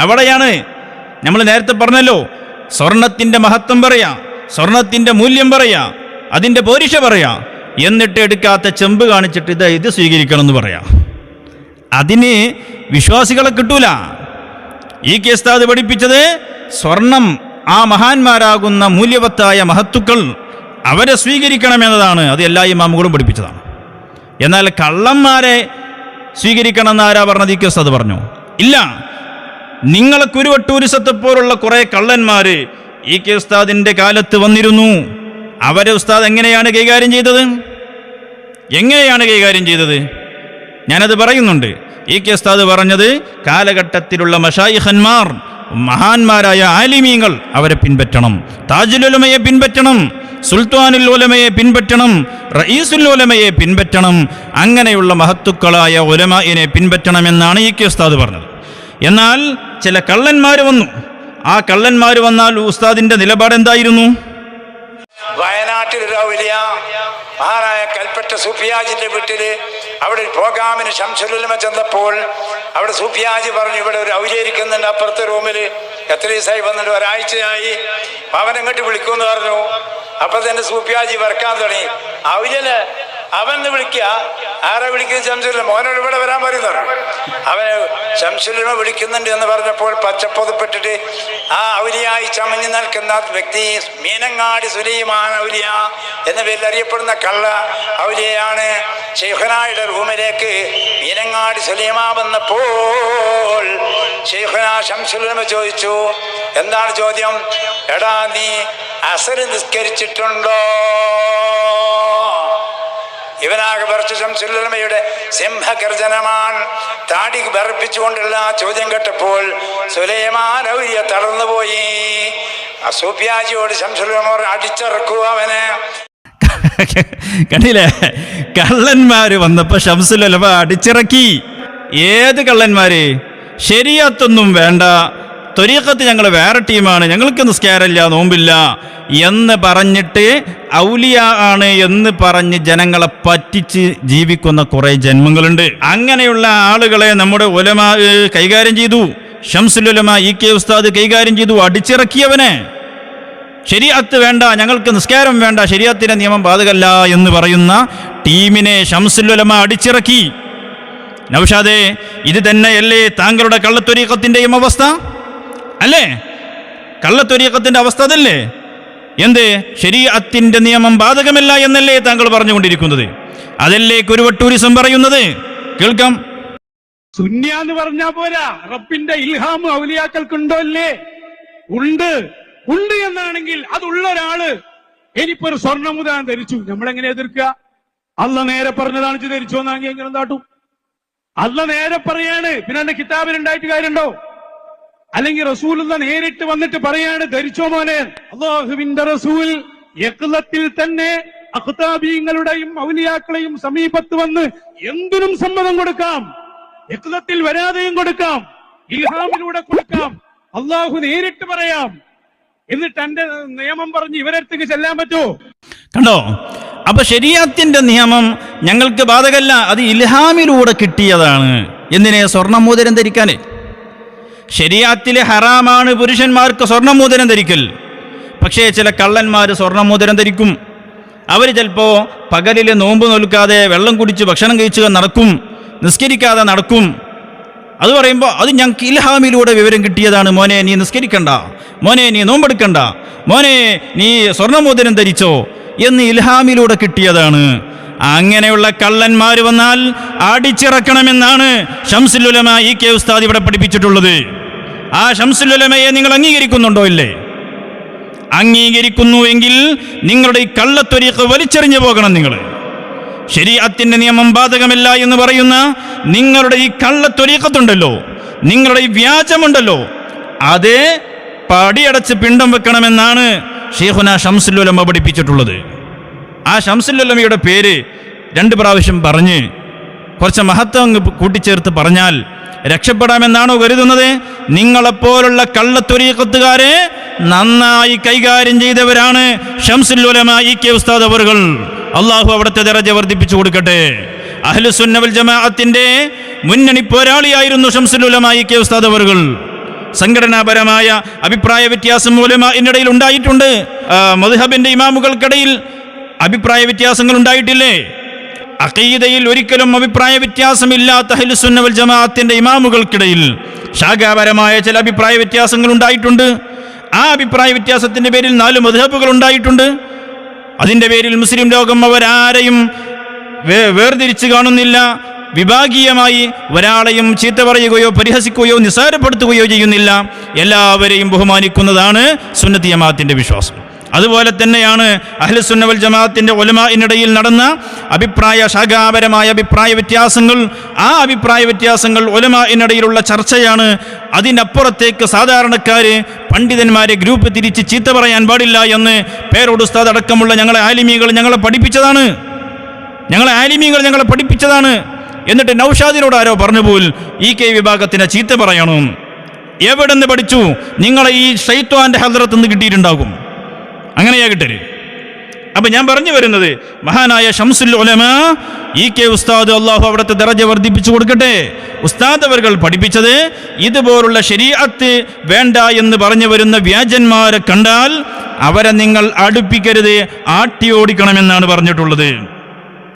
അവിടെയാണ് നമ്മൾ നേരത്തെ പറഞ്ഞല്ലോ, സ്വർണത്തിൻ്റെ മഹത്വം പറയാ, സ്വർണത്തിൻ്റെ മൂല്യം പറയാ, അതിൻ്റെ പോരിഷ പറയാ, എന്നിട്ട് എടുക്കാത്ത ചെമ്പ് കാണിച്ചിട്ട് ഇത് സ്വീകരിക്കണം എന്ന് പറയാം. അതിന് വിശ്വാസികളെ കിട്ടൂല. ഈ കെ ഉസ്താദ് പഠിപ്പിച്ചത് സ്വർണം, ആ മഹാന്മാരാകുന്ന മൂല്യവത്തായ മഹത്തുക്കൾ, അവരെ സ്വീകരിക്കണമെന്നതാണ്. അത് എല്ലാ ഇമാമുകളും പഠിപ്പിച്ചതാണ്. എന്നാൽ കള്ളന്മാരെ സ്വീകരിക്കണമെന്ന് ആരാ പറഞ്ഞത്? ഈ കെ ഉസ്താദ് പറഞ്ഞു ഇല്ല. നിങ്ങളെ കുരുവട്ടൂരിസത്തെ പോലുള്ള കുറേ കള്ളന്മാർ ഈ കെ ഉസ്താദിൻ്റെ കാലത്ത് വന്നിരുന്നു. അവരെ ഉസ്താദ് എങ്ങനെയാണ് കൈകാര്യം ചെയ്തത്? ഞാനത് പറയുന്നുണ്ട്. ഈ കെ ഉസ്താദ് പറഞ്ഞത് കാലഘട്ടത്തിലുള്ള മശായിഖന്മാർ, മഹാന്മാരായ ആലിമീങ്ങൾ, അവരെ പിൻപറ്റണം. താജുൽ ഉലമയെ പിൻപറ്റണം, സുൽത്താനുൽ ഉലമയെ പിൻപറ്റണം, റഈസുൽ ഉലമയെ പിൻപറ്റണം. അങ്ങനെയുള്ള മഹത്തുക്കളായ ഉലമാഇനെ പിൻപറ്റണമെന്നാണ് ഈ കെ ഉസ്താദ് പറഞ്ഞത്. എന്നാൽ ചില കള്ളന്മാർ വന്നു. ആ കള്ളന്മാർ വന്നാൽ ഉസ്താദിന്റെ നിലപാട് എന്തായിരുന്നു? വയനാട്ടിൽ വലിയ മഹാനായ കൽപ്പറ്റ സൂഫിയാജിന്റെ വീട്ടില് അവിടെ ഒരു പ്രോഗ്രാമിന് ശംസുൽ ഉലമ ചെന്നപ്പോൾ അവിടെ സൂഫിയാജി പറഞ്ഞു, ഇവിടെ ഒരു ഔലിയ ഇരിക്കുന്നുണ്ട് അപ്പുറത്തെ റൂമിൽ, എത്ര ദിവസമായി വന്നിട്ട്, ഒരാഴ്ചയായി, അവനെങ്ങോട്ട് വിളിക്കുമെന്ന് പറഞ്ഞു. അപ്പൊ തന്നെ സൂഫിയാജി വരക്കാൻ തുടങ്ങി. ഔലിയന് അവന്ന് വിളിക്കുക. ആരെ വിളിക്കുന്നത്? ശംസുൽ ഉലമ. മോനോട് ഇവിടെ വരാൻ പറയുന്നു. അവന് ശംസുൽ ഉലമ വിളിക്കുന്നുണ്ട് എന്ന് പറഞ്ഞപ്പോൾ പച്ചപ്പൊതുപ്പെട്ടിട്ട് ആ ഔലിയായി ചമഞ്ഞു നിൽക്കുന്ന വ്യക്തി മീനങ്ങാടി സുലൈമാൻ ഔലിയ എന്ന പേരിൽ അറിയപ്പെടുന്ന കള്ള ഔലിയയാണ്. ശൈഖുനായുടെ റൂമിലേക്ക് മീനങ്ങാടി സുലൈമാൻ വന്നപ്പോൾ ശൈഖുനാ ശംസുൽ ഉലമ ചോദിച്ചു, എന്താണ് ചോദ്യം? എടാ, നീ അസർ നിസ്കരിച്ചിട്ടുണ്ടോ? ഇവനാകെ പറിച്ച ശംസുൽ ഉലമയുടെ സിംഹഗർജനമാണ്. താടി ബർപ്പിച്ചുകൊണ്ടുള്ള ചോദ്യം കേട്ടപ്പോൾ സുലൈമാൻ ഔലിയ തളർന്നുപോയി. സൂഫിയാജിയോട് ശംസുൽ ഉലമ അടിച്ചിറക്കുക അവനെ. കണ്ടില്ലേ? കള്ളന്മാര് വന്നപ്പോ ശംസുൽ ഉലമ അടിച്ചിറക്കി. ഏത് കള്ളന്മാര്? ശരീഅത്തൊന്നും വേണ്ട, ത്വരീഖത്ത് ഞങ്ങൾ വേറെ ടീമാണ്, ഞങ്ങൾക്ക് നിസ്കാരമില്ല, നോമ്പില്ല എന്ന് പറഞ്ഞിട്ട് ഔലിയ ആണ് എന്ന് പറഞ്ഞ് ജനങ്ങളെ പറ്റിച്ച് ജീവിക്കുന്ന കുറേ ജന്മങ്ങളുണ്ട്. അങ്ങനെയുള്ള ആളുകളെ നമ്മുടെ ഉലമാ കൈകാര്യം ചെയ്തു. ശംസുൽ ഉലമ ഈ കെ ഉസ്താദ് കൈകാര്യം ചെയ്തു, അടിച്ചിറക്കിയവനെ. ശരീഅത്ത് വേണ്ട, ഞങ്ങൾക്ക് നിസ്കാരം വേണ്ട, ശരീഅത്തിന്റെ നിയമം ബാധകല്ല എന്ന് പറയുന്ന ടീമിനെ ശംസുൽ ഉലമ അടിച്ചിറക്കി. നൗഷാദേ, ഇത് തന്നെയല്ലേ താങ്കളുടെ കള്ളത്വരീഖത്തിന്റെയും അവസ്ഥ? അല്ലേ? കള്ളത്വരീഖത്തിന്റെ അവസ്ഥ അതല്ലേ? എന്ത്? ശരീഅത്തിന്റെ നിയമം ബാധകമല്ല എന്നല്ലേ താങ്കൾ പറഞ്ഞുകൊണ്ടിരിക്കുന്നത്? അതല്ലേ കുരുവട്ടൂരിസം പറയുന്നത്? കേൾക്കാം. സുന്യാന്ന് പറഞ്ഞാ പോരാ, റബ്ബിന്റെ ഇൽഹാം ഔലിയാക്കൾക്കുണ്ടോ? അല്ലേ? ഉണ്ട് എന്നാണെങ്കിൽ അതുള്ള ഒരാള് ഇനിയിപ്പോ ഒരു സ്വർണ്ണമുദാൻ ധരിച്ചു, നമ്മളെങ്ങനെ എതിർക്കുക? അള്ള നേരെ പറഞ്ഞതാണ് ധരിച്ചു എന്നാണെങ്കിൽ എങ്ങനെ എന്താട്ടും? അള്ള നേരെ പറയാണ്, പിന്നെ എന്റെ കിതാബിലുണ്ടായിട്ട് കാര്യമുണ്ടോ? അല്ലെങ്കിൽ റസൂലുള്ള നേരിട്ട് വന്നിട്ട് പറയാണ്, ധരിച്ചോ മോനെ. അല്ലാഹുവിന്റെ റസൂൽ യഖ്ലത്തിൽ തന്നെ അഖ്താബീങ്ങളുടെയും ഔലിയാക്കളെയും സമീപത്ത് വന്ന് എന്തിനും സമ്മതം കൊടുക്കാം, യഖ്ലത്തിൽ വരാതെയും കൊടുക്കാം, ഇൽഹാമിലൂടെ കൊടുക്കാം, അള്ളാഹു നേരിട്ട് പറയാം. എന്നിട്ട് എന്റെ നിയമം പറഞ്ഞ് ഇവരടുത്തേക്ക് ചെല്ലാൻ പറ്റുമോ? കണ്ടോ? അപ്പൊ ശരീഅത്തിന്റെ നിയമം ഞങ്ങൾക്ക് ബാധകല്ല, അത് ഇൽഹാമിലൂടെ കിട്ടിയതാണ്. എന്തിനെ? സ്വർണ്ണമോതിരം ധരിക്കാന്. ശരീഅത്തിലെ ഹറാമാണ് പുരുഷന്മാർക്ക് സ്വർണ്ണമോതിരം ധരിക്കൽ. പക്ഷേ ചില കള്ളന്മാർ സ്വർണ്ണമോതിരം ധരിക്കും. അവർ ചിലപ്പോൾ പകലിൽ നോമ്പ് നോൽക്കാതെ വെള്ളം കുടിച്ച് ഭക്ഷണം കഴിച്ച് നടക്കും, നിസ്കരിക്കാതെ നടക്കും. അത് പറയുമ്പോൾ അത് ഞങ്ങൾക്ക് ഇൽഹാമിലൂടെ വിവരം കിട്ടിയതാണ്. മോനെ നീ നിസ്കരിക്കണ്ട, മോനെ നീ നോമ്പെടുക്കണ്ട, മോനെ നീ സ്വർണ്ണമോതിരം ധരിച്ചോ എന്ന് ഇൽഹാമിലൂടെ കിട്ടിയതാണ്. അങ്ങനെയുള്ള കള്ളന്മാർ വന്നാൽ അടിച്ചിറക്കണമെന്നാണ് ശംസുൽ ഉലമ ഈ കെ ഉസ്താദ് ഇവിടെ പഠിപ്പിച്ചിട്ടുള്ളത്. ആ ശംസുൽ ഉലമയെ നിങ്ങൾ അംഗീകരിക്കുന്നുണ്ടോ? ഇല്ലേ? അംഗീകരിക്കുന്നുവെങ്കിൽ നിങ്ങളുടെ ഈ കള്ളത്വരീഖ് വലിച്ചെറിഞ്ഞു പോകണം. നിങ്ങൾ ശരീഅത്തിന്റെ നിയമം ബാധകമല്ല എന്ന് പറയുന്ന നിങ്ങളുടെ ഈ കള്ളത്വരീഖത്തുണ്ടല്ലോ, നിങ്ങളുടെ ഈ വ്യാജമുണ്ടല്ലോ, അതേ പടിയടച്ച് പിണ്ടം വെക്കണമെന്നാണ് ഷെയ്ഖുന ശംസുൽ ഉലമ പഠിപ്പിച്ചിട്ടുള്ളത്. ആ ശംസുൽ ഉലമയുടെ പേര് 2 പ്രാവശ്യം പറഞ്ഞ് കുറച്ച് മഹത്വം കൂട്ടിച്ചേർത്ത് പറഞ്ഞാൽ രക്ഷപ്പെടാമെന്നാണോ കരുതുന്നത്? നിങ്ങളെപ്പോലുള്ള കള്ളത്തൊരീഖത്തുകാരെ നന്നായി കൈകാര്യം ചെയ്തവരാണ് ശംസുൽ ഉലമ ഇ കെ ഉസ്താദ് അവറുകൾ. അള്ളാഹു അവിടുത്തെ ദറജ വർദ്ധിപ്പിച്ചു കൊടുക്കട്ടെ. അഹ്ലുസുന്ന വൽ ജമാഅത്തിന്റെ മുന്നണി പോരാളിയായിരുന്നു ശംസുൽ ഉലമ ഇ കെ ഉസ്താദ് അവറുകൾ. സംഘടനാപരമായ അഭിപ്രായ വ്യത്യാസം ഉലമാഇനിടയിൽ ഉണ്ടായിട്ടുണ്ട്. മദ്ഹബിന്റെ ഇമാമുകൾക്കിടയിൽ അഭിപ്രായ വ്യത്യാസങ്ങൾ ഉണ്ടായിട്ടില്ലേ? അഖീദയിൽ ഒരിക്കലും അഭിപ്രായ വ്യത്യാസമില്ലാത്ത അഹ്ലുസുന്ന വൽ ജമാഅത്തിന്റെ ഇമാമുകൾക്കിടയിൽ ശാഖാപരമായ ചില അഭിപ്രായ വ്യത്യാസങ്ങൾ ഉണ്ടായിട്ടുണ്ട്. ആ അഭിപ്രായ വ്യത്യാസത്തിന്റെ പേരിൽ 4 മദ്ഹബുകൾ ഉണ്ടായിട്ടുണ്ട്. അതിന്റെ പേരിൽ മുസ്ലിം ലോകം അവരാരെയും വേർതിരിച്ച് കാണുന്നില്ല. വിഭാഗീയമായി ഒരാളെയും ചീത്ത പറയുകയോ പരിഹസിക്കുകയോ നിസ്സാരപ്പെടുത്തുകയോ ചെയ്യുന്നില്ല. എല്ലാവരെയും ബഹുമാനിക്കുന്നതാണ് സുന്നത്തി ജമാഅത്തിന്റെ വിശ്വാസം. അതുപോലെ തന്നെയാണ് അഹ്ലുസുന്ന വൽ ജമാഅത്തിന്റെ ഉലമാഇനിടയിൽ നടന്ന ശാഖാപരമായ അഭിപ്രായ വ്യത്യാസങ്ങൾ. ആ അഭിപ്രായ വ്യത്യാസങ്ങൾ ഉലമാഇനിടയിലുള്ള ചർച്ചയാണ്. അതിനപ്പുറത്തേക്ക് സാധാരണക്കാര് പണ്ഡിതന്മാരെ ഗ്രൂപ്പ് തിരിച്ച് ചീത്ത പറയാൻ പാടില്ല എന്ന് പേരോട് ഉസ്താദ് അടക്കമുള്ള ഞങ്ങളെ ആലിമീങ്ങൾ ഞങ്ങളെ പഠിപ്പിച്ചതാണ്. എന്നിട്ട് നൗഷാദിനോട് ആരോ പറഞ്ഞു പോൽ ഈ കെ വിഭാഗത്തിനെ ചീത്ത പറയണം. എവിടെ നിന്ന് പഠിച്ചു? നിങ്ങളെ ഈ ശൈത്വാന്റെ ഹദ്റത്ത് നിന്ന് കിട്ടിയിട്ടുണ്ടാകും. അങ്ങനെയാ കിട്ടരുത്. അപ്പൊ ഞാൻ പറഞ്ഞു വരുന്നത്, മഹാനായ ശംസുൽ ഉലമ ഇ കെ ഉസ്താദ്, അള്ളാഹു അവിടുത്തെ ദറജ വർദ്ധിപ്പിച്ചു കൊടുക്കട്ടെ, ഉസ്താദ് അവർകൾ പഠിപ്പിച്ചത് ഇതുപോലുള്ള ശരീഅത്ത് വേണ്ട എന്ന് പറഞ്ഞു വരുന്ന വ്യാജന്മാരെ കണ്ടാൽ അവരെ നിങ്ങൾ അടുപ്പിക്കരുത്, ആട്ടി ഓടിക്കണമെന്നാണ് പറഞ്ഞിട്ടുള്ളത്.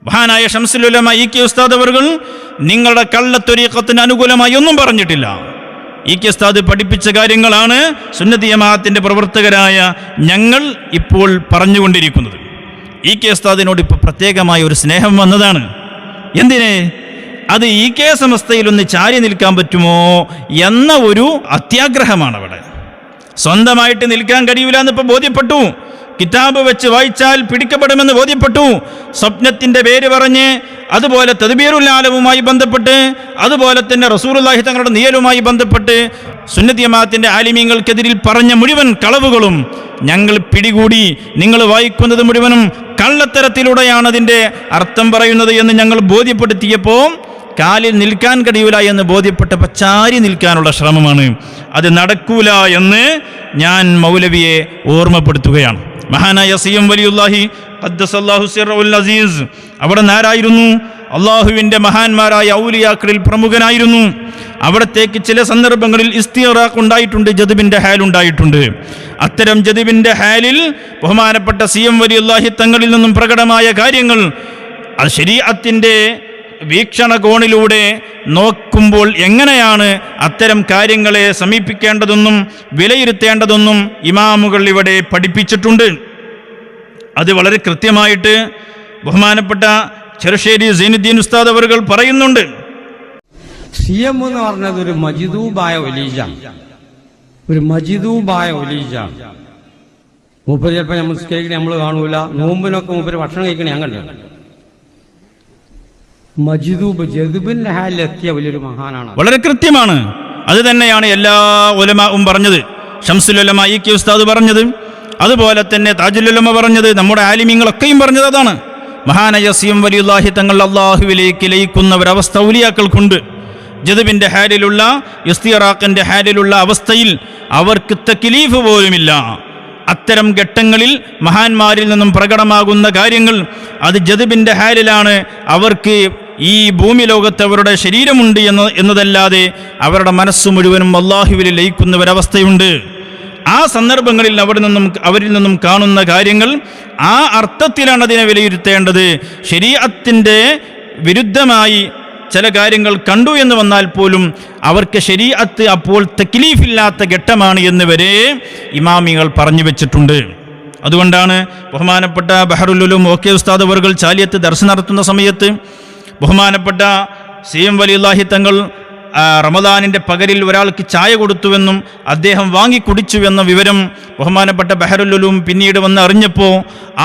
മഹാനായ ശംസുൽ ഉലമ ഇ കെ ഉസ്താദ് അവർകൾ നിങ്ങളുടെ കള്ളത്തൊരീഖത്തിന് അനുകൂലമായി ഒന്നും പറഞ്ഞിട്ടില്ല. ഇ കെ ഉസ്താദ് പഠിപ്പിച്ച കാര്യങ്ങളാണ് സുന്നത്തി ജമാഅത്തിന്റെ പ്രവർത്തകരായ ഞങ്ങൾ ഇപ്പോൾ പറഞ്ഞുകൊണ്ടിരിക്കുന്നത്. ഇ കെ ഉസ്താദിനോട് ഇപ്പോൾ പ്രത്യേകമായ ഒരു സ്നേഹം വന്നതാണ്. എന്തിന്? അത് ഇ കെ സമസ്തയിൽ ഒന്ന് ചാരി നിൽക്കാൻ പറ്റുമോ എന്ന ഒരു അത്യാഗ്രഹമാണ് അവിടെ. സ്വന്തമായിട്ട് നിൽക്കാൻ കഴിയില്ല എന്നിപ്പോൾ ബോധ്യപ്പെട്ടു. കിതാബ് വെച്ച് വായിച്ചാൽ പിടിക്കപ്പെടുമെന്ന് ബോധ്യപ്പെട്ടു. സ്വപ്നത്തിന്റെ പേര് പറഞ്ഞ്, അതുപോലെ തദ്ബീറുൽ ആലമുമായി ബന്ധപ്പെട്ട്, അതുപോലെ തന്നെ റസൂലുള്ളാഹി തങ്ങളുടെ നിയലുമായി ബന്ധപ്പെട്ട് സുന്നത്തി ജമാഅത്തിന്റെ ആലിമീങ്ങൾക്കെതിരിൽ പറഞ്ഞ മുഴുവൻ കളവുകളും ഞങ്ങൾ പിടികൂടി. നിങ്ങൾ വായിക്കുന്നത് മുഴുവനും കള്ളത്തരത്തിലൂടെയാണ് അതിൻ്റെ അർത്ഥം പറയുന്നത് എന്ന് ഞങ്ങൾ ബോധ്യപ്പെടുത്തിയപ്പോൾ കാലിൽ നിൽക്കാൻ കഴിയൂല എന്ന് ബോധ്യപ്പെട്ടപ്പോൾ ചാരി നിൽക്കാനുള്ള ശ്രമമാണ്. അത് നടക്കൂല എന്ന് ഞാൻ മൗലവിയെ ഓർമ്മപ്പെടുത്തുകയാണ്. മഹാനായ സിയം വലിയുല്ലാഹി ഖദ്ദസല്ലാഹു സിർറഹുൽ അസീസ് അവിടെ ആരായിരുന്നു? അള്ളാഹുവിൻ്റെ മഹാന്മാരായ ഔലിയാക്കളിൽ പ്രമുഖനായിരുന്നു. അവിടത്തേക്ക് ചില സന്ദർഭങ്ങളിൽ ഇസ്തിഗ്റാഖ് ഉണ്ടായിട്ടുണ്ട്, ജദ്ബിൻ്റെ ഹാൽ ഉണ്ടായിട്ടുണ്ട്. അത്തരം ജദ്ബിൻ്റെ ഹാലിൽ ബഹുമാനപ്പെട്ട സിയം വലിയുല്ലാഹി തങ്ങളിൽ നിന്നും പ്രകടമായ കാര്യങ്ങൾ അത് ശരീഅത്തിൻ്റെ വീക്ഷണകോണിലൂടെ നോക്കുമ്പോൾ എങ്ങനെയാണ് അത്തരം കാര്യങ്ങളെ സമീപിക്കേണ്ടതെന്നും വിലയിരുത്തേണ്ടതെന്നും ഇമാമുകൾ ഇവിടെ പഠിപ്പിച്ചിട്ടുണ്ട്. അത് വളരെ കൃത്യമായിട്ട് ബഹുമാനപ്പെട്ട ചെറുശ്ശേരി സൈനുദ്ദീൻ ഉസ്താദ് അവറുകൾ പറയുന്നുണ്ട്. സിയം എന്ന് പറഞ്ഞത് ഒരു മജിദൂബായ ഒലീജാണ്. മൂപ്പര് ചിലപ്പോൾ നമ്മൾ കേൾക്കണേ നമ്മൾ കാണൂല. നോമ്പിനൊക്കെ മൂപ്പര് ഭക്ഷണം കഴിക്കണേ ഞാൻ കണ്ടു. മജിദൂബ് ജദ്ബിന്റെ ഹാലിലെത്തിയ വലിയൊരു മഹാനാണ്. വളരെ കൃത്യമാണ്. അത് തന്നെയാണ് എല്ലാ ഉലമാവും പറഞ്ഞത്. ശംസുൽ ഉലമ ഇ കെ ഉസ്താദ് പറഞ്ഞത്, അതുപോലെ തന്നെ താജുൽ ഉലമ പറഞ്ഞത്, നമ്മുടെ ആലിമീങ്ങളൊക്കെയും പറഞ്ഞത് അതാണ്. മഹാനായ സിയം വലിയുല്ലാഹി തങ്ങൾ അള്ളാഹുവിലേക്ക് ലയിക്കുന്ന ഒരവസ്ഥ ഔലിയാക്കൾക്കുണ്ട്. ജദ്ബിന്റെ ഹാലിലുള്ള ഇസ്തിഗ്റാഖിന്റെ ഹാലിലുള്ള അവസ്ഥയിൽ അവർക്ക് തക്ലീഫ് പോലുമില്ല. അത്തരം ഘട്ടങ്ങളിൽ മഹാന്മാരിൽ നിന്നും പ്രകടമാകുന്ന കാര്യങ്ങൾ അത് ജദ്ബിന്റെ ഹാലിലാണ്. അവർക്ക് ഈ ഭൂമി ലോകത്ത് അവരുടെ ശരീരമുണ്ട് എന്നതല്ലാതെ അവരുടെ മനസ്സ് മുഴുവനും അല്ലാഹുവിൽ ലയിക്കുന്ന ഒരവസ്ഥയുണ്ട്. ആ സന്ദർഭങ്ങളിൽ അവരിൽ നിന്നും കാണുന്ന കാര്യങ്ങൾ ആ അർത്ഥത്തിലാണ് അതിനെ വിലയിരുത്തേണ്ടത്. ശരീഅത്തിന്റെ വിരുദ്ധമായി ചില കാര്യങ്ങൾ കണ്ടു എന്ന് വന്നാൽ പോലും അവർക്ക് ശരീഅത്ത് അപ്പോൾ തക്ലീഫില്ലാത്ത ഘട്ടമാണ് എന്ന് വരെ ഇമാമികൾ പറഞ്ഞു വെച്ചിട്ടുണ്ട്. അതുകൊണ്ടാണ് ബഹുമാനപ്പെട്ട ബഹറുൽ ഉലൂം ഒ കെ ഉസ്താദ് അവറുകൾ ചാലിയത്ത് ദർസ് നടത്തുന്ന സമയത്ത് ബഹുമാനപ്പെട്ട സിയം വലിയുല്ലാഹി തങ്ങൾ റമദാനിൻ്റെ പകലിൽ ഒരാൾക്ക് ചായ കൊടുത്തുവെന്നും അദ്ദേഹം വാങ്ങി കുടിച്ചുവെന്ന വിവരം ബഹുമാനപ്പെട്ട ബഹറുൽ ഉലൂം പിന്നീട് വന്ന് അറിഞ്ഞപ്പോൾ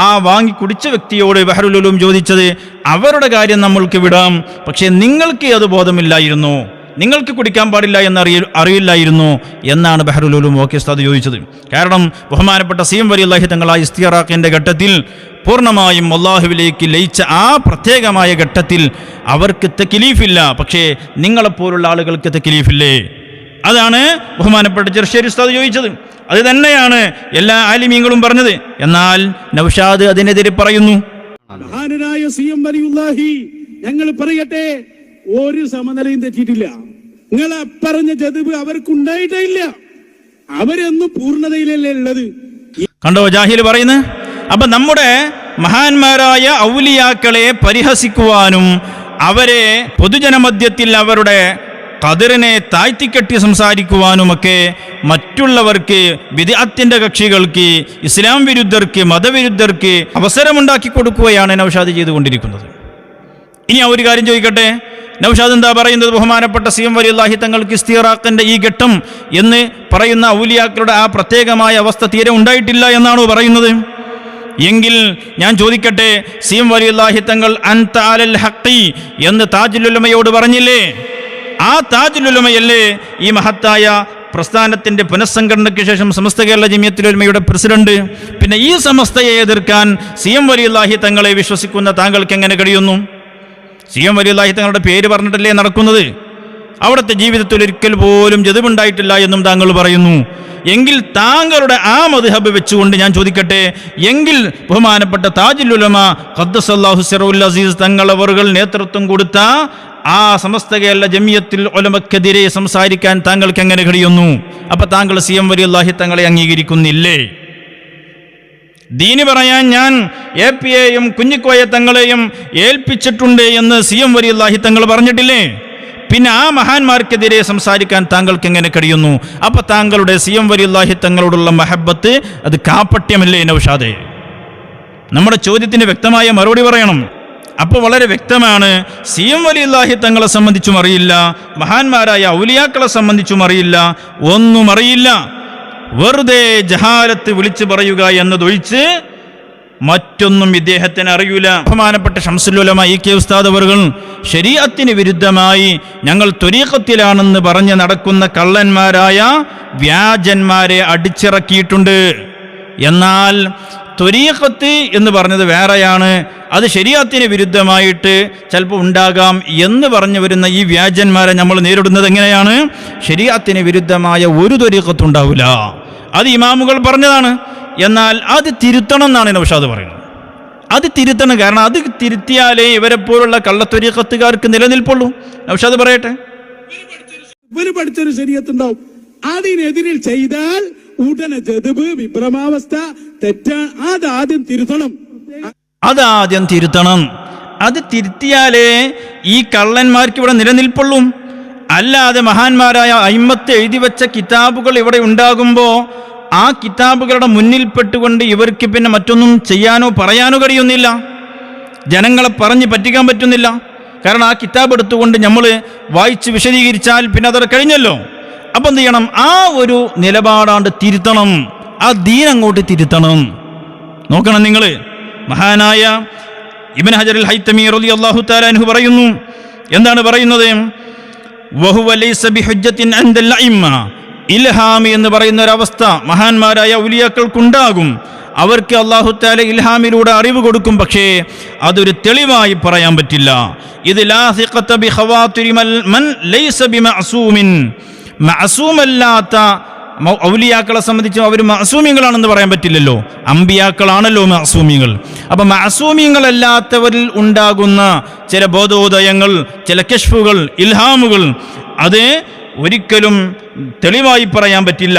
ആ വാങ്ങി കുടിച്ച വ്യക്തിയോട് ബഹറുൽ ഉലൂം ചോദിച്ചത്, അവരുടെ കാര്യം നമ്മൾക്ക് വിടാം, പക്ഷേ നിങ്ങൾക്ക് അത് ബോധമില്ലായിരുന്നു, നിങ്ങൾക്ക് കുടിക്കാൻ പാടില്ല എന്ന് അറിയില്ലായിരുന്നു എന്നാണ് ബഹറുൽ ഉലൂം ഓക്കെ ഉസ്താദ് ചോദിച്ചത്. കാരണം ബഹുമാനപ്പെട്ട സി.എം. വലിയുള്ളാഹി തങ്ങൾ ആ ഇസ്തിഗ്റാഖിന്റെ ഘട്ടത്തിൽ പൂർണ്ണമായും അള്ളാഹുവിലേക്ക് ലയിച്ച ആ പ്രത്യേകമായ ഘട്ടത്തിൽ അവർക്ക് തക്ലീഫില്ല, പക്ഷേ നിങ്ങളെപ്പോലുള്ള ആളുകൾക്ക് തക്ലീഫില്ലേ? അതാണ് ബഹുമാനപ്പെട്ട ചെറുശ്ശേരി ഉസ്താദ് ചോദിച്ചത്. അത് തന്നെയാണ് എല്ലാ ആലിമീങ്ങളും പറഞ്ഞത്. എന്നാൽ നൗഷാദ് അതിനെതിരെ പറയുന്നു. മഹാനായ സി.എം. വലിയുള്ളാഹി ഞങ്ങൾ പറയട്ടെ, ഒരു സമനിലയും തെറ്റിയിട്ടില്ല. നിങ്ങൾ പറഞ്ഞ ജദ്ബ് അവർക്കുണ്ടായിട്ടേ ഇല്ല. അവരെന്നും പൂർണ്ണതയിലല്ലേ ഉള്ളത്. കണ്ടോ ജാഹിൽ പറയുന്നത്? അപ്പൊ നമ്മുടെ മഹാന്മാരായ ഔലിയാക്കളെ പരിഹസിക്കുവാനും അവരെ പൊതുജനമധ്യത്തിൽ അവരുടെ ഖദറിനെ താഴ്ത്തിക്കെട്ടി സംസാരിക്കുവാനുമൊക്കെ മറ്റുള്ളവർക്ക്, ബിദ്അത്തിന്റെ കക്ഷികൾക്ക്, ഇസ്ലാം വിരുദ്ധർക്ക്, മതവിരുദ്ധർക്ക് അവസരമുണ്ടാക്കി കൊടുക്കുകയാണ് നൗഷാദ് ചെയ്തുകൊണ്ടിരിക്കുന്നത്. ഇനി ആ ഒരു കാര്യം ചോദിക്കട്ടെ, നൗഷാദ് എന്താ പറയുന്നത്? ബഹുമാനപ്പെട്ട സി.എം. വലിയുള്ളാഹി തങ്ങൾക്ക് ഇസ്തിഗ്റാഖിന്റെ ഈ ഘട്ടം എന്ന് പറയുന്ന ഔലിയാക്കളുടെ ആ പ്രത്യേകമായ അവസ്ഥ തീരെ ഉണ്ടായിട്ടില്ല എന്നാണോ പറയുന്നത്? എങ്കിൽ ഞാൻ ചോദിക്കട്ടെ, സി.എം. വലിയുള്ളാഹി തങ്ങൾ അൻത അലൽ ഹഖി എന്ന് താജുൽ ഉലമയോട് പറഞ്ഞില്ലേ? ആ താജുൽ ഉലമയല്ലേ ഈ മഹത്തായ പ്രസ്ഥാനത്തിന്റെ പുനഃസംഘടനയ്ക്ക് ശേഷം സമസ്ത കേരള ജമിയത്തുൽ ഉലമയുടെ പ്രസിഡന്റ്? പിന്നെ ഈ സമസ്തയെ എതിർക്കാൻ സി.എം. വലിയുള്ളാഹി തങ്ങളെ വിശ്വസിക്കുന്ന താങ്കൾക്ക് എങ്ങനെ കഴിയുന്നു? സി.എം. വലിയുള്ളാഹി തങ്ങളുടെ പേര് പറഞ്ഞിട്ടല്ലേ നടക്കുന്നത്? അവിടുത്തെ ജീവിതത്തിൽ ഒരിക്കൽ പോലും ജദ്ബുണ്ടായിട്ടില്ല എന്നും താങ്കൾ പറയുന്നു. എങ്കിൽ താങ്കളുടെ ആ മദ്ഹബ് വെച്ചുകൊണ്ട് ഞാൻ ചോദിക്കട്ടെ, എങ്കിൽ ബഹുമാനപ്പെട്ട താജുൽ ഉലമ ഖദ്ദസല്ലാഹു സിറഉൽ അസീസ് തങ്ങളവറുകൾ നേതൃത്വം കൊടുത്ത ആ സമസ്ത കേരള ജമിയത്തുൽ ഉലമക്കെതിരെ സംസാരിക്കാൻ താങ്കൾക്ക് എങ്ങനെ കഴിയുന്നു? അപ്പൊ താങ്കൾ സി.എം. വലിയുള്ളാഹി തങ്ങളെ അംഗീകരിക്കുന്നില്ലേ? ദീന് പറയാൻ ഞാൻ APയെയും കുഞ്ഞിക്കോയ തങ്ങളെയും ഏൽപ്പിച്ചിട്ടുണ്ട് എന്ന് സി.എം. വലിയുള്ളാഹി തങ്ങൾ പറഞ്ഞിട്ടില്ലേ? പിന്നെ ആ മഹാന്മാർക്കെതിരെ സംസാരിക്കാൻ താങ്കൾക്ക് എങ്ങനെ കഴിയുന്നു? അപ്പൊ താങ്കളുടെ സി.എം. വലിയുള്ളാഹി തങ്ങളോടുള്ള മഹബത്ത് അത് കാപ്പട്യമല്ലേ നൗഷാദേ? നമ്മുടെ ചോദ്യത്തിന് വ്യക്തമായ മറുപടി പറയണം. അപ്പോൾ വളരെ വ്യക്തമാണ്, സി.എം. വലിയുള്ളാഹി തങ്ങളെ സംബന്ധിച്ചും അറിയില്ല, മഹാന്മാരായ ഔലിയാക്കളെ സംബന്ധിച്ചും അറിയില്ല, ഒന്നും അറിയില്ല. വെറുതെ ജഹാലത്ത് വിളിച്ചു പറയുക എന്നതൊഴിച്ച് മറ്റൊന്നും ഇദ്ദേഹത്തിന് അറിയൂല. ബഹുമാനപ്പെട്ട ശംസുൽ ഉലമ ഇ.കെ. ഉസ്താദ് അവറുകൾ ശരീഅത്തിന് വിരുദ്ധമായി ഞങ്ങൾ ത്വരീഖത്തിലാണെന്ന് പറഞ്ഞ് നടക്കുന്ന കള്ളന്മാരായ വ്യാജന്മാരെ അടിച്ചിറക്കിയിട്ടുണ്ട്. എന്നാൽ ത്വരീഖത്ത് എന്ന് പറഞ്ഞത് വേറെയാണ്, അത് ശരീഅത്തിന് വിരുദ്ധമായിട്ട് ചിലപ്പോൾ ഉണ്ടാകാം എന്ന് പറഞ്ഞു വരുന്ന ഈ വ്യാജന്മാരെ നമ്മൾ നേരിടുന്നത് എങ്ങനെയാണ്? ശരീഅത്തിന് വിരുദ്ധമായ ഒരു ത്വരീഖത്തും ഉണ്ടാവില്ല, അത് ഇമാമുകൾ പറഞ്ഞതാണ്. എന്നാൽ അത് തിരുത്തണം എന്നാണ് നൗഷാദ് പറയുന്നത്. അത് തിരുത്തണം, കാരണം അത് തിരുത്തിയാലേ ഇവരെ പോലുള്ള കള്ളത്വരീഖത്തുകാർക്ക് നിലനിൽപ്പുള്ളൂ. നൗഷാദ് പറയട്ടെ. ഇവര് പഠിച്ചൊരു ശരീഅത്തുണ്ടാവും, അതിനെതിരിൽ ചെയ്താൽ ഉടനെ ജദ്ബ്, വിഭ്രമാവസ്ഥ, തെറ്റാണ്. അതാദ്യം തിരുത്തണം. അത് തിരുത്തിയാലേ ഈ കള്ളന്മാർക്ക് ഇവിടെ നിലനിൽപ്പുള്ളൂ. അല്ലാതെ മഹാന്മാരായ അയിമ്മത്ത് എഴുതി വെച്ച കിതാബുകൾ ഇവിടെ ഉണ്ടാകുമ്പോൾ ആ കിതാബുകളുടെ മുന്നിൽപ്പെട്ടുകൊണ്ട് ഇവർക്ക് പിന്നെ മറ്റൊന്നും ചെയ്യാനോ പറയാനോ കഴിയുന്നില്ല. ജനങ്ങളെ പറഞ്ഞ് പറ്റിക്കാൻ പറ്റുന്നില്ല. കാരണം ആ കിതാബ് എടുത്തുകൊണ്ട് നമ്മൾ വായിച്ച് വിശദീകരിച്ചാൽ പിന്നെ അതോടെ കഴിഞ്ഞല്ലോ. അപ്പം എന്ത് ചെയ്യണം? ആ ഒരു നിലപാടാണ്ട് തിരുത്തണം, ആ ദീൻ അങ്ങോട്ട് തിരുത്തണം. നോക്കണം നിങ്ങൾ, മഹാനായ ഇബ്നു ഹജർ അൽ ഹൈതമി റളിയല്ലാഹു തആല അൻഹു പറയുന്നു, എന്താണ് പറയുന്നത്? വഹുവ ലൈസ ബിഹുജ്ജത്തിൻ അൻദൽ അഇമ്മ. ഇൽഹാമി എന്ന് പറയുന്ന ഒരവസ്ഥ മഹാന്മാരായ ഔലിയാക്കൾക്കുണ്ടാകും. അവർക്ക് അല്ലാഹു തആല ഇൽഹാമിലൂടെ അറിവ് കൊടുക്കും, പക്ഷേ അതൊരു തെളിവായി പറയാൻ പറ്റില്ല. ഇത് ലാ സിഖത ബി ഖവാതിരി മൻ ലൈസ ബിമഅസൂമിൻ. മഅസൂമല്ലാത്ത ഔലിയാക്കളെ സംബന്ധിച്ച് അവർ മഅസൂമികളാണെന്ന് പറയാൻ പറ്റില്ലല്ലോ. അമ്പിയാക്കളാണല്ലോ മഅസൂമികൾ. അപ്പൊ മഅസൂമികളല്ലാത്തവരിൽ ഉണ്ടാകുന്ന ചില ബോധോദയങ്ങൾ, ചില കശ്ഫുകൾ, ഇൽഹാമുകൾ, അത് ഒരിക്കലും തെളിവായി പറയാൻ പറ്റില്ല.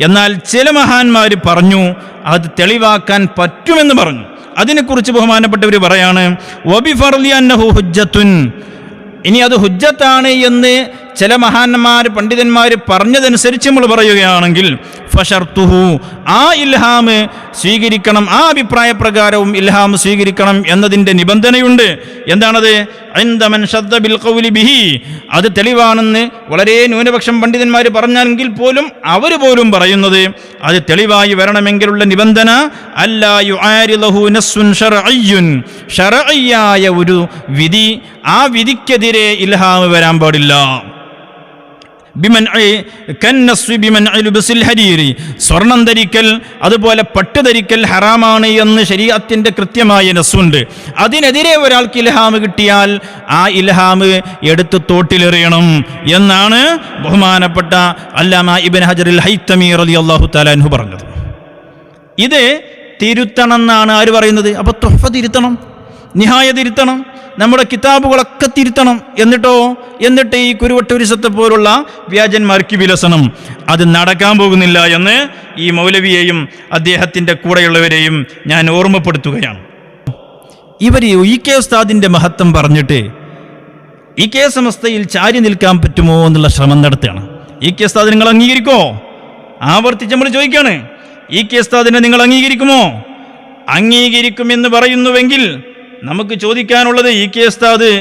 എന്നാൽ ചില മഹാന്മാർ പറഞ്ഞു അത് തെളിവാക്കാൻ പറ്റുമെന്ന് പറഞ്ഞു. അതിനെക്കുറിച്ച് ബഹുമാനപ്പെട്ടവർ പറയാണ്, വബിഫർലി അന്നഹു ഹുജ്ജത്തുൻ. ഇനി അത് ഹുജ്ജത്താണ് എന്ന് ചില മഹാന്മാർ, പണ്ഡിതന്മാർ പറഞ്ഞതനുസരിച്ച് നമ്മൾ പറയുകയാണെങ്കിൽ ഫശർത്തുഹു, ആ ഇൽഹാം സ്വീകരിക്കണം, ആ അഭിപ്രായ പ്രകാരവും ഇൽഹാം സ്വീകരിക്കണം എന്നതിൻ്റെ നിബന്ധനയുണ്ട്. എന്താണത്? ഇൻദമൻ ശദ്ദ ബിൽ ഖൗലി ബിഹി. അത് തെളിവാണെന്ന് വളരെ ന്യൂനപക്ഷം പണ്ഡിതന്മാർ പറഞ്ഞെങ്കിൽ പോലും അവർ പോലും പറയുന്നത് അത് തെളിവായി വരണമെങ്കിലുള്ള നിബന്ധന അല്ലാ യുആരിലഹു നസ്സുൻ ശർഇയ്യുൻ, ശർഇയ്യായ ഒരു വിധി, ആ വിധിക്കെതിരെ ഇൽഹാം വരാൻ പാടില്ല. സ്വർണം ധരിക്കൽ അതുപോലെ പട്ട് ധരിക്കൽ ഹറാമാണ് എന്ന് ശരീഅത്തിന്റെ കൃത്യമായ നസ്സുണ്ട്. അതിനെതിരെ ഒരാൾക്ക് ഇൽഹാം കിട്ടിയാൽ ആ ഇൽഹാം എടുത്ത് തോട്ടിലെറിയണം എന്നാണ് ബഹുമാനപ്പെട്ട അല്ലാമ ഇബ്നു ഹജറുൽ ഹൈതമി റളിയല്ലാഹു തആല അൻഹു പറഞ്ഞത്. ഇത് തിരുത്തണം എന്നാണ് ആര് പറയുന്നത്? അപ്പൊ തുഹ്ഫ തിരുത്തണം, നിഹായ തിരുത്തണം, നമ്മുടെ കിതാബുകളൊക്കെ തിരുത്തണം. എന്നിട്ട് ഈ കുരുവട്ടൂരിസത്തെ പോലുള്ള വ്യാജന്മാർക്ക് വിലസണം. അത് നടക്കാൻ പോകുന്നില്ല എന്ന് ഈ മൗലവിയെയും അദ്ദേഹത്തിൻ്റെ കൂടെയുള്ളവരെയും ഞാൻ ഓർമ്മപ്പെടുത്തുകയാണ്. ഇവർ ഇ.കെ. ഉസ്താദിൻ്റെ മഹത്വം പറഞ്ഞിട്ട് ഇ.കെ. സമസ്തയിൽ ചാരി നിൽക്കാൻ പറ്റുമോ എന്നുള്ള ശ്രമം നടത്തുകയാണ്. ഇ.കെ. ഉസ്താദ് നിങ്ങൾ അംഗീകരിക്കോ? ആവർത്തിച്ച് നമ്മൾ ചോദിക്കുകയാണ്, ഇ.കെ. ഉസ്താദിനെ നിങ്ങൾ അംഗീകരിക്കുമോ? അംഗീകരിക്കുമെന്ന് പറയുന്നുവെങ്കിൽ നമുക്ക് ചോദിക്കാനുള്ളത്, ഇ.കെ. ഉസ്താദ്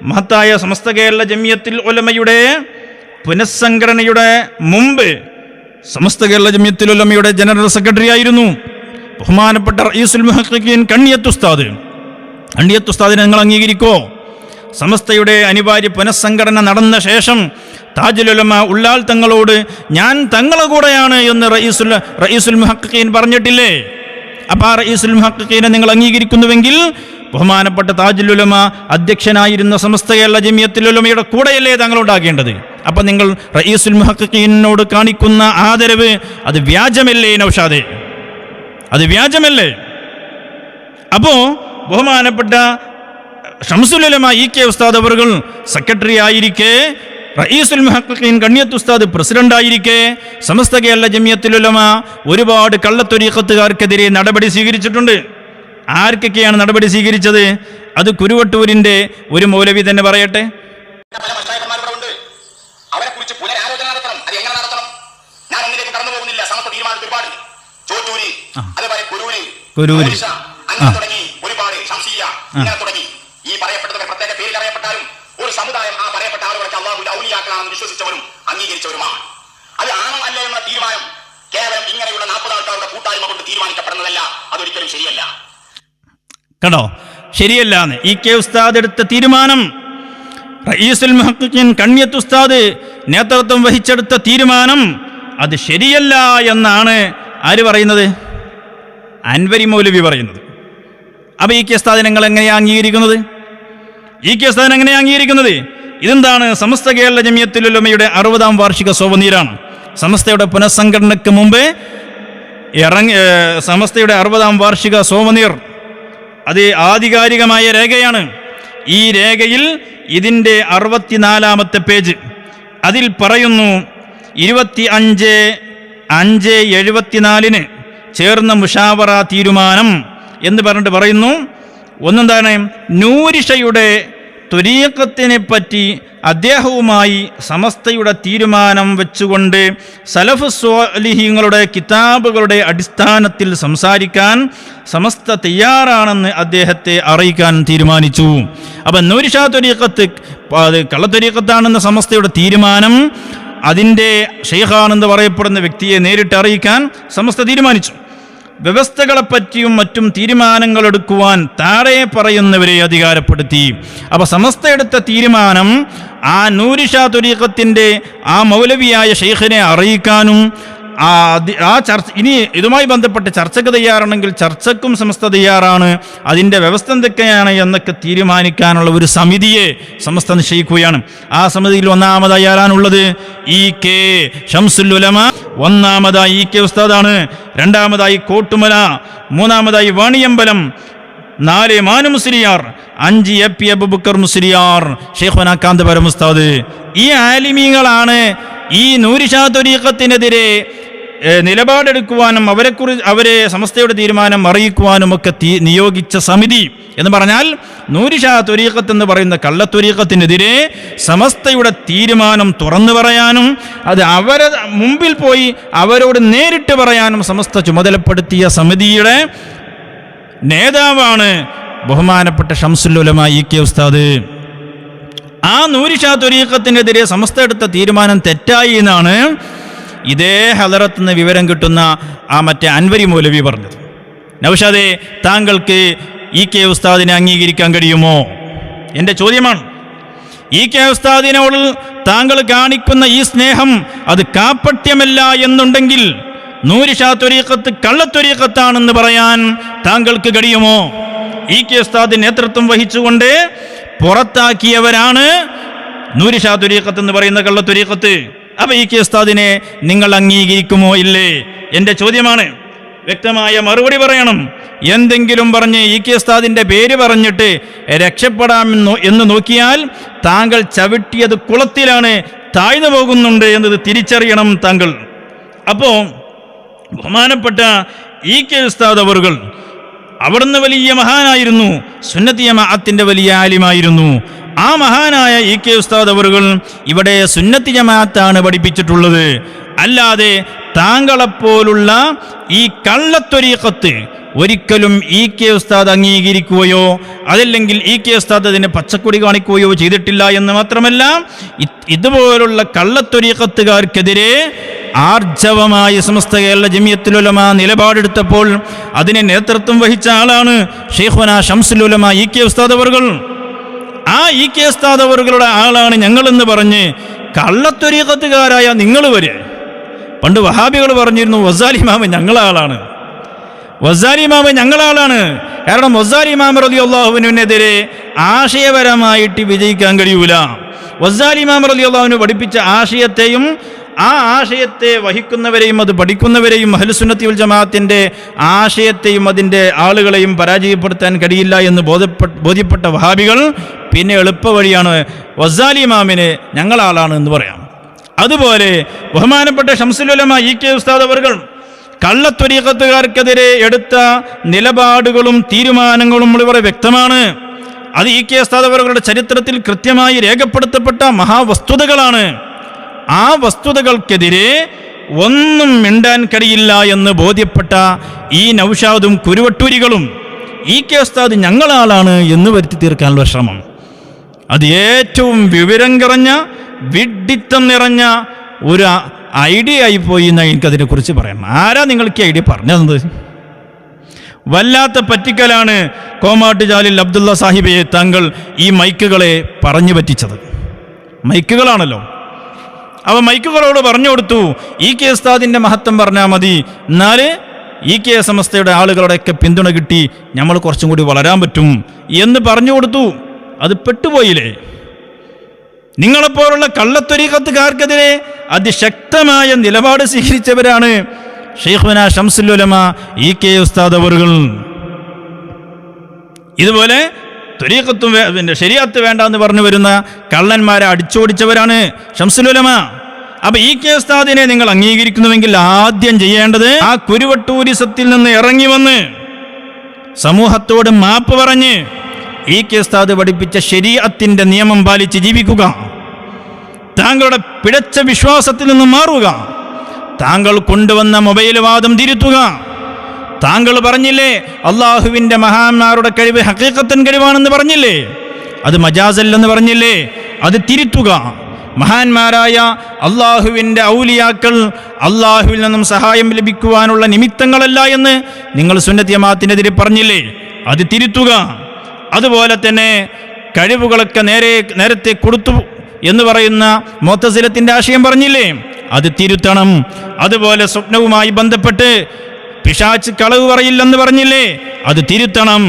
മഹത്തായ സമസ്ത കേരള ജമിയത്തുൽ ഉലമയുടെ പുനഃസംഘടനയുടെ മുമ്പ് സമസ്ത കേരള ജമിയത്തുൽ ഉലമയുടെ ജനറൽ സെക്രട്ടറി ആയിരുന്നു. ബഹുമാനപ്പെട്ട റഈസുൽ മുഹഖഖീൻ കണ്ണിയത്ത് ഉസ്താദിനെ നിങ്ങൾ അംഗീകരിക്കോ? സമസ്തയുടെ അനിവാര്യ പുനഃസംഘടന നടന്ന ശേഷം താജുൽ ഉലമ ഉള്ളാൽ തങ്ങളോട് ഞാൻ തങ്ങളെ കൂടെയാണ് എന്ന് റഈസുൽ മുഹഖഖീൻ പറഞ്ഞിട്ടില്ലേ? അപ്പോൾ ആ റഈസുൽ മുഹഖഖീനെ നിങ്ങൾ അംഗീകരിക്കുന്നുവെങ്കിൽ ബഹുമാനപ്പെട്ട താജുൽ ഉലമ അധ്യക്ഷനായിരുന്ന സമസ്ത കേരള ജമിയത്തുൽ ഉലമയുടെ കൂടെയല്ലേ തങ്ങളുണ്ടാകേണ്ടത്? അപ്പം നിങ്ങൾ റഈസുൽ മുഹഖഖീനോട് കാണിക്കുന്ന ആദരവ് അത് വ്യാജമല്ലേ നൗഷാദേ? അത് വ്യാജമല്ലേ? അപ്പോൾ ബഹുമാനപ്പെട്ട ഷംസുൽ ഉലമ ഇ.കെ. ഉസ്താദ് അവർകൾ സെക്രട്ടറി ആയിരിക്കെ, റഈസുൽ മുഹഖഖീൻ കണ്ണിയത്ത് ഉസ്താദ് പ്രസിഡന്റ് ആയിരിക്കെ സമസ്ത കേരള ജമിയത്തുൽ ഉലമ ഒരുപാട് കള്ളത്വരീഖത്തുകാർക്കെതിരെ നടപടി സ്വീകരിച്ചിട്ടുണ്ട്. ആർക്കൊക്കെയാണ് നടപടി സ്വീകരിച്ചത്? അത് കുരുവട്ടൂരിന്റെ ഒരു മൗലവി തന്നെ പറയട്ടെ. അവരെ കുറിച്ച് പുനരാലോചന നടത്തണം. അത് എങ്ങനെ നടത്തണം? ഞാൻ ഒന്നിലേക്ക് കടന്നു പോകുന്നില്ല. സമസ്ത തീരുമാനത്തിൽ ഒരുപാട് ചോറ്റൂര്, അതുപോലെ കുരൂര് അങ്ങനെ തുടങ്ങി ഒരുപാട് ശംസിയ ഇങ്ങനെ തുടങ്ങി ഈ പറയപ്പെട്ടതൊക്കെ പ്രത്യേക പേരിൽ അറിയപ്പെട്ടാലും ഒരു സമുദായം ആ പറയപ്പെട്ട ആളുകളൊക്കെ അല്ലാഹുവിന്റെ ഔലിയാക്കളാണെന്ന് വിശ്വസിച്ചവരും അംഗീകരിച്ചവരുമാണ്. അത് ആണോ അല്ലേ എന്ന തീരുമാനം കേവലം ഇങ്ങനെയുള്ള 40 ആൾക്കാരുടെ കൂട്ടായ്മ കൊണ്ട് തീരുമാനിക്കപ്പെടുന്നതല്ല. അതൊരിക്കലും ശരിയല്ല. കണ്ടോ, ശരിയല്ലാന്ന് ഇ.കെ. ഉസ്താദ് എടുത്ത തീരുമാനം, റഈസുൽ മുഹഖഖീൻ കണ്ണിയത്ത് ഉസ്താദ് നേതൃത്വം വഹിച്ചെടുത്ത തീരുമാനം അത് ശരിയല്ല എന്നാണ് ആര് പറയുന്നത്? അൻവരി മൗലവി പറയുന്നത്. അപ്പോൾ ഇ.കെ. ഉസ്താദിനെ നിങ്ങൾ എങ്ങനെയാണ് അംഗീകരിക്കുന്നത്? ഇ.കെ. ഉസ്താദിനെ എങ്ങനെയാണ് അംഗീകരിക്കുന്നത്? ഇതെന്താണ്? സമസ്ത കേരള ജമിയത്തുൽ ഉലമയുടെ 60ാം വാർഷിക സോവനീറാണ്. സമസ്തയുടെ പുനഃസംഘടനയ്ക്ക് മുമ്പ് സമസ്തയുടെ 60ാം വാർഷിക സോവനീർ അത് ആധികാരികമായ രേഖയാണ്. ഈ രേഖയിൽ ഇതിൻ്റെ 64ാമത്തെ പേജ് അതിൽ പറയുന്നു, 25/5/74 ചേർന്ന മുഷാവറ തീരുമാനം എന്ന് പറഞ്ഞിട്ട് പറയുന്നു. ഒന്നെന്താണ്? നൂരിഷയുടെ ത്വരീഖത്തിനെ പറ്റി അദ്ദേഹവുമായി സമസ്തയുടെ തീരുമാനം വെച്ചുകൊണ്ട് സലഫ് സ്വാലിഹീങ്ങളുടെ കിതാബുകളുടെ അടിസ്ഥാനത്തിൽ സംസാരിക്കാൻ സമസ്ത തയ്യാറാണെന്ന് അദ്ദേഹത്തെ അറിയിക്കാൻ തീരുമാനിച്ചു. അപ്പം നൂരിഷ ത്വരീഖത്ത് അത് കള്ളത്വരീഖത്താണെന്ന സമസ്തയുടെ തീരുമാനം അതിൻ്റെ ഷെയ്ഖാണെന്ന് പറയപ്പെടുന്ന വ്യക്തിയെ നേരിട്ട് അറിയിക്കാൻ സമസ്ത തീരുമാനിച്ചു. വ്യവസ്ഥകളെപ്പറ്റിയും മറ്റും തീരുമാനങ്ങൾ എടുക്കുവാൻ താഴെ പറയുന്നവരെ അധികാരപ്പെടുത്തി. അപ്പോൾ സമസ്ത എടുത്ത തീരുമാനം ആ നൂരിഷ ത്വരീഖത്തിൻ്റെ ആ മൗലവിയായ ഷെയ്ഖിനെ അറിയിക്കാനും ആ ചർച്ച ഇനി ഇതുമായി ബന്ധപ്പെട്ട് ചർച്ചയ്ക്ക് തയ്യാറാണെങ്കിൽ ചർച്ചയ്ക്കും സമസ്ത തയ്യാറാണ്, അതിൻ്റെ വ്യവസ്ഥ എന്തൊക്കെയാണ് എന്നൊക്കെ തീരുമാനിക്കാനുള്ള ഒരു സമിതിയെ സമസ്ത നിശ്ചയിക്കുകയാണ്. ആ സമിതിയിൽ ഒന്നാമതായി ആരാണുള്ളത്? ഇ.കെ. ഷംസുൽ ഉലമ. ഒന്നാമതായി ഇ.കെ. ഉസ്താദാണ്. രണ്ടാമതായി കോട്ടുമല. മൂന്നാമതായി വാണിയമ്പലം. 4 മാനു മുസ്ലിയാർ. 5 എ.പി. അബൂബക്കർ മുസ്ലിയാർ. ഷെയ്ഖുനാ കാന്തപുരം ഉസ്താദ്. ഈ ആലിമീങ്ങളാണ് ഈ നൂരിഷ ത്വരീഖത്തിനെതിരെ നിലപാടെടുക്കുവാനും അവരെ സമസ്തയുടെ തീരുമാനം അറിയിക്കുവാനും ഒക്കെ നിയോഗിച്ച സമിതി. എന്ന് പറഞ്ഞാൽ നൂരിഷ ത്വരീഖത്ത് എന്ന് പറയുന്ന കള്ളത്വരീഖത്തിനെതിരെ സമസ്തയുടെ തീരുമാനം തുറന്നു പറയാനും അത് അവരെ മുമ്പിൽ പോയി അവരോട് നേരിട്ട് പറയാനും സമസ്ത ചുമതലപ്പെടുത്തിയ സമിതിയുടെ നേതാവാണ് ബഹുമാനപ്പെട്ട ഷംസുൽ ഉലമ ഇ.കെ. ഉസ്താദ്. ആ നൂരിഷ ത്വരീഖത്തിനെതിരെ സമസ്ത എടുത്ത തീരുമാനം തെറ്റായി എന്നാണ് ഇതേ ഹദറത്ത് നിന്ന് വിവരം കിട്ടുന്ന ആ മറ്റേ അൻവരി മൗലവി പറഞ്ഞത്. നൗഷാദേ, താങ്കൾക്ക് ഇ.കെ. ഉസ്താദിനെ അംഗീകരിക്കാൻ കഴിയുമോ? എൻ്റെ ചോദ്യമാണ്. ഈ കെ ഉസ്താദിനോട് താങ്കൾ കാണിക്കുന്ന ഈ സ്നേഹം അത് കാപ്പട്യമല്ല എന്നുണ്ടെങ്കിൽ നൂരി ഷാ ത്വരീഖത്ത് കള്ളത്വരീഖത്താണെന്ന് പറയാൻ താങ്കൾക്ക് കഴിയുമോ? ഈ കെ ഉസ്താദ് നേതൃത്വം വഹിച്ചുകൊണ്ട് പുറത്താക്കിയവരാണ് നൂരി ഷാ ത്വരീഖത്ത് എന്ന് പറയുന്ന കള്ളത്വരീഖത്ത്. അപ്പൊ ഈ കെ ഉസ്താദിനെ നിങ്ങൾ അംഗീകരിക്കുമോ ഇല്ലേ? എന്റെ ചോദ്യമാണ്. വ്യക്തമായ മറുപടി പറയണം. എന്തെങ്കിലും പറഞ്ഞ് ഈ കെ ഉസ്താദിന്റെ പേര് പറഞ്ഞിട്ട് രക്ഷപ്പെടാമെന്നോ എന്ന് നോക്കിയാൽ താങ്കൾ ചവിട്ടിയത് കുളത്തിലാണ്, താഴ്ന്നു പോകുന്നുണ്ട് എന്നത് തിരിച്ചറിയണം താങ്കൾ. അപ്പോ ബഹുമാനപ്പെട്ട ഈ കെ ഉസ്താദ് അവറുകൾ അവിടുന്ന് വലിയ മഹാനായിരുന്നു, സുന്നത്തി ജമാഅത്തിന്റെ വലിയ ആലിമായിരുന്നു. ആ മഹാനായ ഈ കെ ഉസ്താദ് അവറുകൾ ഇവിടെ സുന്നത്തി ജമാഅത്താണ് പഠിപ്പിച്ചിട്ടുള്ളത്. അല്ലാതെ താങ്കളെപ്പോലുള്ള ഈ കള്ളത്വരീഖത്ത് ഒരിക്കലും ഈ കെ ഉസ്താദ് അംഗീകരിക്കുകയോ അതല്ലെങ്കിൽ ഈ കെ ഉസ്താദ് അതിനെ പച്ചക്കൊടി കാണിക്കുകയോ ചെയ്തിട്ടില്ല എന്ന് മാത്രമല്ല, ഇതുപോലുള്ള കള്ളത്വരീഖത്തുകാർക്കെതിരെ ആർജവമായ സമസ്ത കേരള ജമിയത്തുൽ ഉലമ നിലപാടെടുത്തപ്പോൾ അതിനെ നേതൃത്വം വഹിച്ച ആളാണ് ഷെയ്ഖുനാ ശംസുൽ ഉലമ ഈ കെ ഉസ്താദ് അവറുകൾ. ആ ഈ കെ ഉസ്താദ് അവറുകളുടെ ആളാണ് ഞങ്ങളെന്ന് പറഞ്ഞ് കള്ളത്വരീഖത്തുകാരായ നിങ്ങൾ വരെ. പണ്ട് വഹാബികൾ പറഞ്ഞിരുന്നു വസാലി ഇമാമ് ഞങ്ങളെ ആളാണ്, വസാലി ഇമാമ് ഞങ്ങളെ ആളാണ്. കാരണം വസാലി ഇമാം റളിയല്ലാഹുവിനെതിരെ ആശയപരമായിട്ട് വിജയിക്കാൻ കഴിയൂല. വസാലി ഇമാം റളിയല്ലാഹുവിന് പഠിപ്പിച്ച ആശയത്തെയും ആ ആശയത്തെ വഹിക്കുന്നവരെയും അത് പഠിക്കുന്നവരെയും അഹ്ലുസുന്നത്തി വൽ ജമാഅത്തിന്റെ ആശയത്തെയും അതിൻ്റെ ആളുകളെയും പരാജയപ്പെടുത്താൻ കഴിയില്ല എന്ന് ബോധ്യപ്പെട്ട വഹാബികൾ പിന്നെ എളുപ്പ വഴിയാണ് വസാലി ഇമാമിനെ ഞങ്ങളാളാണ് എന്ന് പറയാം. അതുപോലെ ബഹുമാനപ്പെട്ട ശംസുൽ ഉലമ ഈ കെ ഉസ്താദ് അവറുകൾ കള്ളത്വരീഖത്തുകാർക്കെതിരെ എടുത്ത നിലപാടുകളും തീരുമാനങ്ങളും വളരെ വ്യക്തമാണ്. അത് ഈ കെ ഉസ്താദ് അവറുകളുടെ ചരിത്രത്തിൽ കൃത്യമായി രേഖപ്പെടുത്തപ്പെട്ട മഹാവസ്തുതകളാണ്. ആ വസ്തുതകൾക്കെതിരെ ഒന്നും മിണ്ടാൻ കഴിയില്ല എന്ന് ബോധ്യപ്പെട്ട ഈ നൗഷാദും കുരുവട്ടൂരികളും ഈ കെ ഉസ്താദ് ഞങ്ങളാളാണ് എന്ന് വരുത്തി തീർക്കാനുള്ള ശ്രമം അത് ഏറ്റവും വിവരം കുറഞ്ഞ വിഡ്ഢിത്തം നിറഞ്ഞ ഒരു ഐഡിയ ആയിപ്പോയി എന്ന് എനിക്കതിനെക്കുറിച്ച് പറയാം. ആരാ നിങ്ങൾക്ക് ഐഡിയ പറഞ്ഞത്? വല്ലാത്ത പറ്റിക്കലാണ് കോമാട്ടുചാലിൽ അബ്ദുള്ള സാഹിബയെ താങ്കൾ ഈ മൈക്കുകളെ പറഞ്ഞു പറ്റിച്ചത്. മൈക്കുകളാണല്ലോ. അവ മൈക്കുകളോട് പറഞ്ഞു കൊടുത്തു ഈ കെ ഉസ്താദിന്റെ മഹത്വം പറഞ്ഞാൽ മതി, എന്നാൽ ഈ കെ സമസ്തയുടെ ആളുകളുടെയൊക്കെ പിന്തുണ കിട്ടി നമ്മൾ കുറച്ചും കൂടി വളരാൻ പറ്റും എന്ന് പറഞ്ഞു കൊടുത്തു. അത് പെട്ടുപോയില്ലേ? നിങ്ങളെപ്പോലുള്ള കള്ളത്വരീഖത്തുകാർക്കെതിരെ അതിശക്തമായ നിലപാട് സ്വീകരിച്ചവരാണ് ഷെയ്ഖുനാ ശംസുൽ ഉലമ ഈ കെ ഉസ്താദ് അവറുകൾ. ഇതുപോലെ ത്വരീഖത്തും ശരീഅത്ത് വേണ്ട എന്ന് പറഞ്ഞു വരുന്ന കള്ളന്മാരെ അടിച്ചോടിച്ചവരാണ് ശംസുൽ ഉലമ. അപ്പൊ ഈ കെ ഉസ്താദിനെ നിങ്ങൾ അംഗീകരിക്കുന്നുവെങ്കിൽ ആദ്യം ചെയ്യേണ്ടത് ആ കുരുവട്ടൂരിസത്തിൽ നിന്ന് ഇറങ്ങി വന്ന് സമൂഹത്തോട് മാപ്പ് പറഞ്ഞ് ഈ കെ ഉസ്താദ് പഠിപ്പിച്ച ശരീഅത്തിന്റെ നിയമം പാലിച്ച് ജീവിക്കുക, താങ്കളുടെ പിഴച്ച വിശ്വാസത്തിൽ നിന്ന് മാറുക, താങ്കൾ കൊണ്ടുവന്ന മൊബൈൽ വാദം തിരുത്തുക. താങ്കൾ പറഞ്ഞില്ലേ അള്ളാഹുവിൻ്റെ മഹാന്മാരുടെ കഴിവ് ഹഖീഖത്തൻ കഴിവാണെന്ന് പറഞ്ഞില്ലേ, അത് മജാസല്ലെന്ന് പറഞ്ഞില്ലേ, അത് തിരുത്തുക. മഹാന്മാരായ അള്ളാഹുവിൻ്റെ ഔലിയാക്കൾ അള്ളാഹുവിൽ നിന്നും സഹായം ലഭിക്കുവാനുള്ള നിമിത്തങ്ങളല്ല എന്ന് നിങ്ങൾ സുന്നത്തി ജമാഅത്തിനെതിരെ പറഞ്ഞില്ലേ, അത് തിരുത്തുക. അതുപോലെ തന്നെ കഴിവുകളൊക്കെ നേരത്തെ കൊടുത്തു എന്ന് പറയുന്ന മുഅ്തസിലത്തിന്റെ ആശയം പറഞ്ഞില്ലേ, അത് തിരുത്തണം. അതുപോലെ സ്വപ്നവുമായി ബന്ധപ്പെട്ട് പിശാച് കളവ് പറയില്ലെന്ന് പറഞ്ഞില്ലേ, അത് തിരുത്തണം.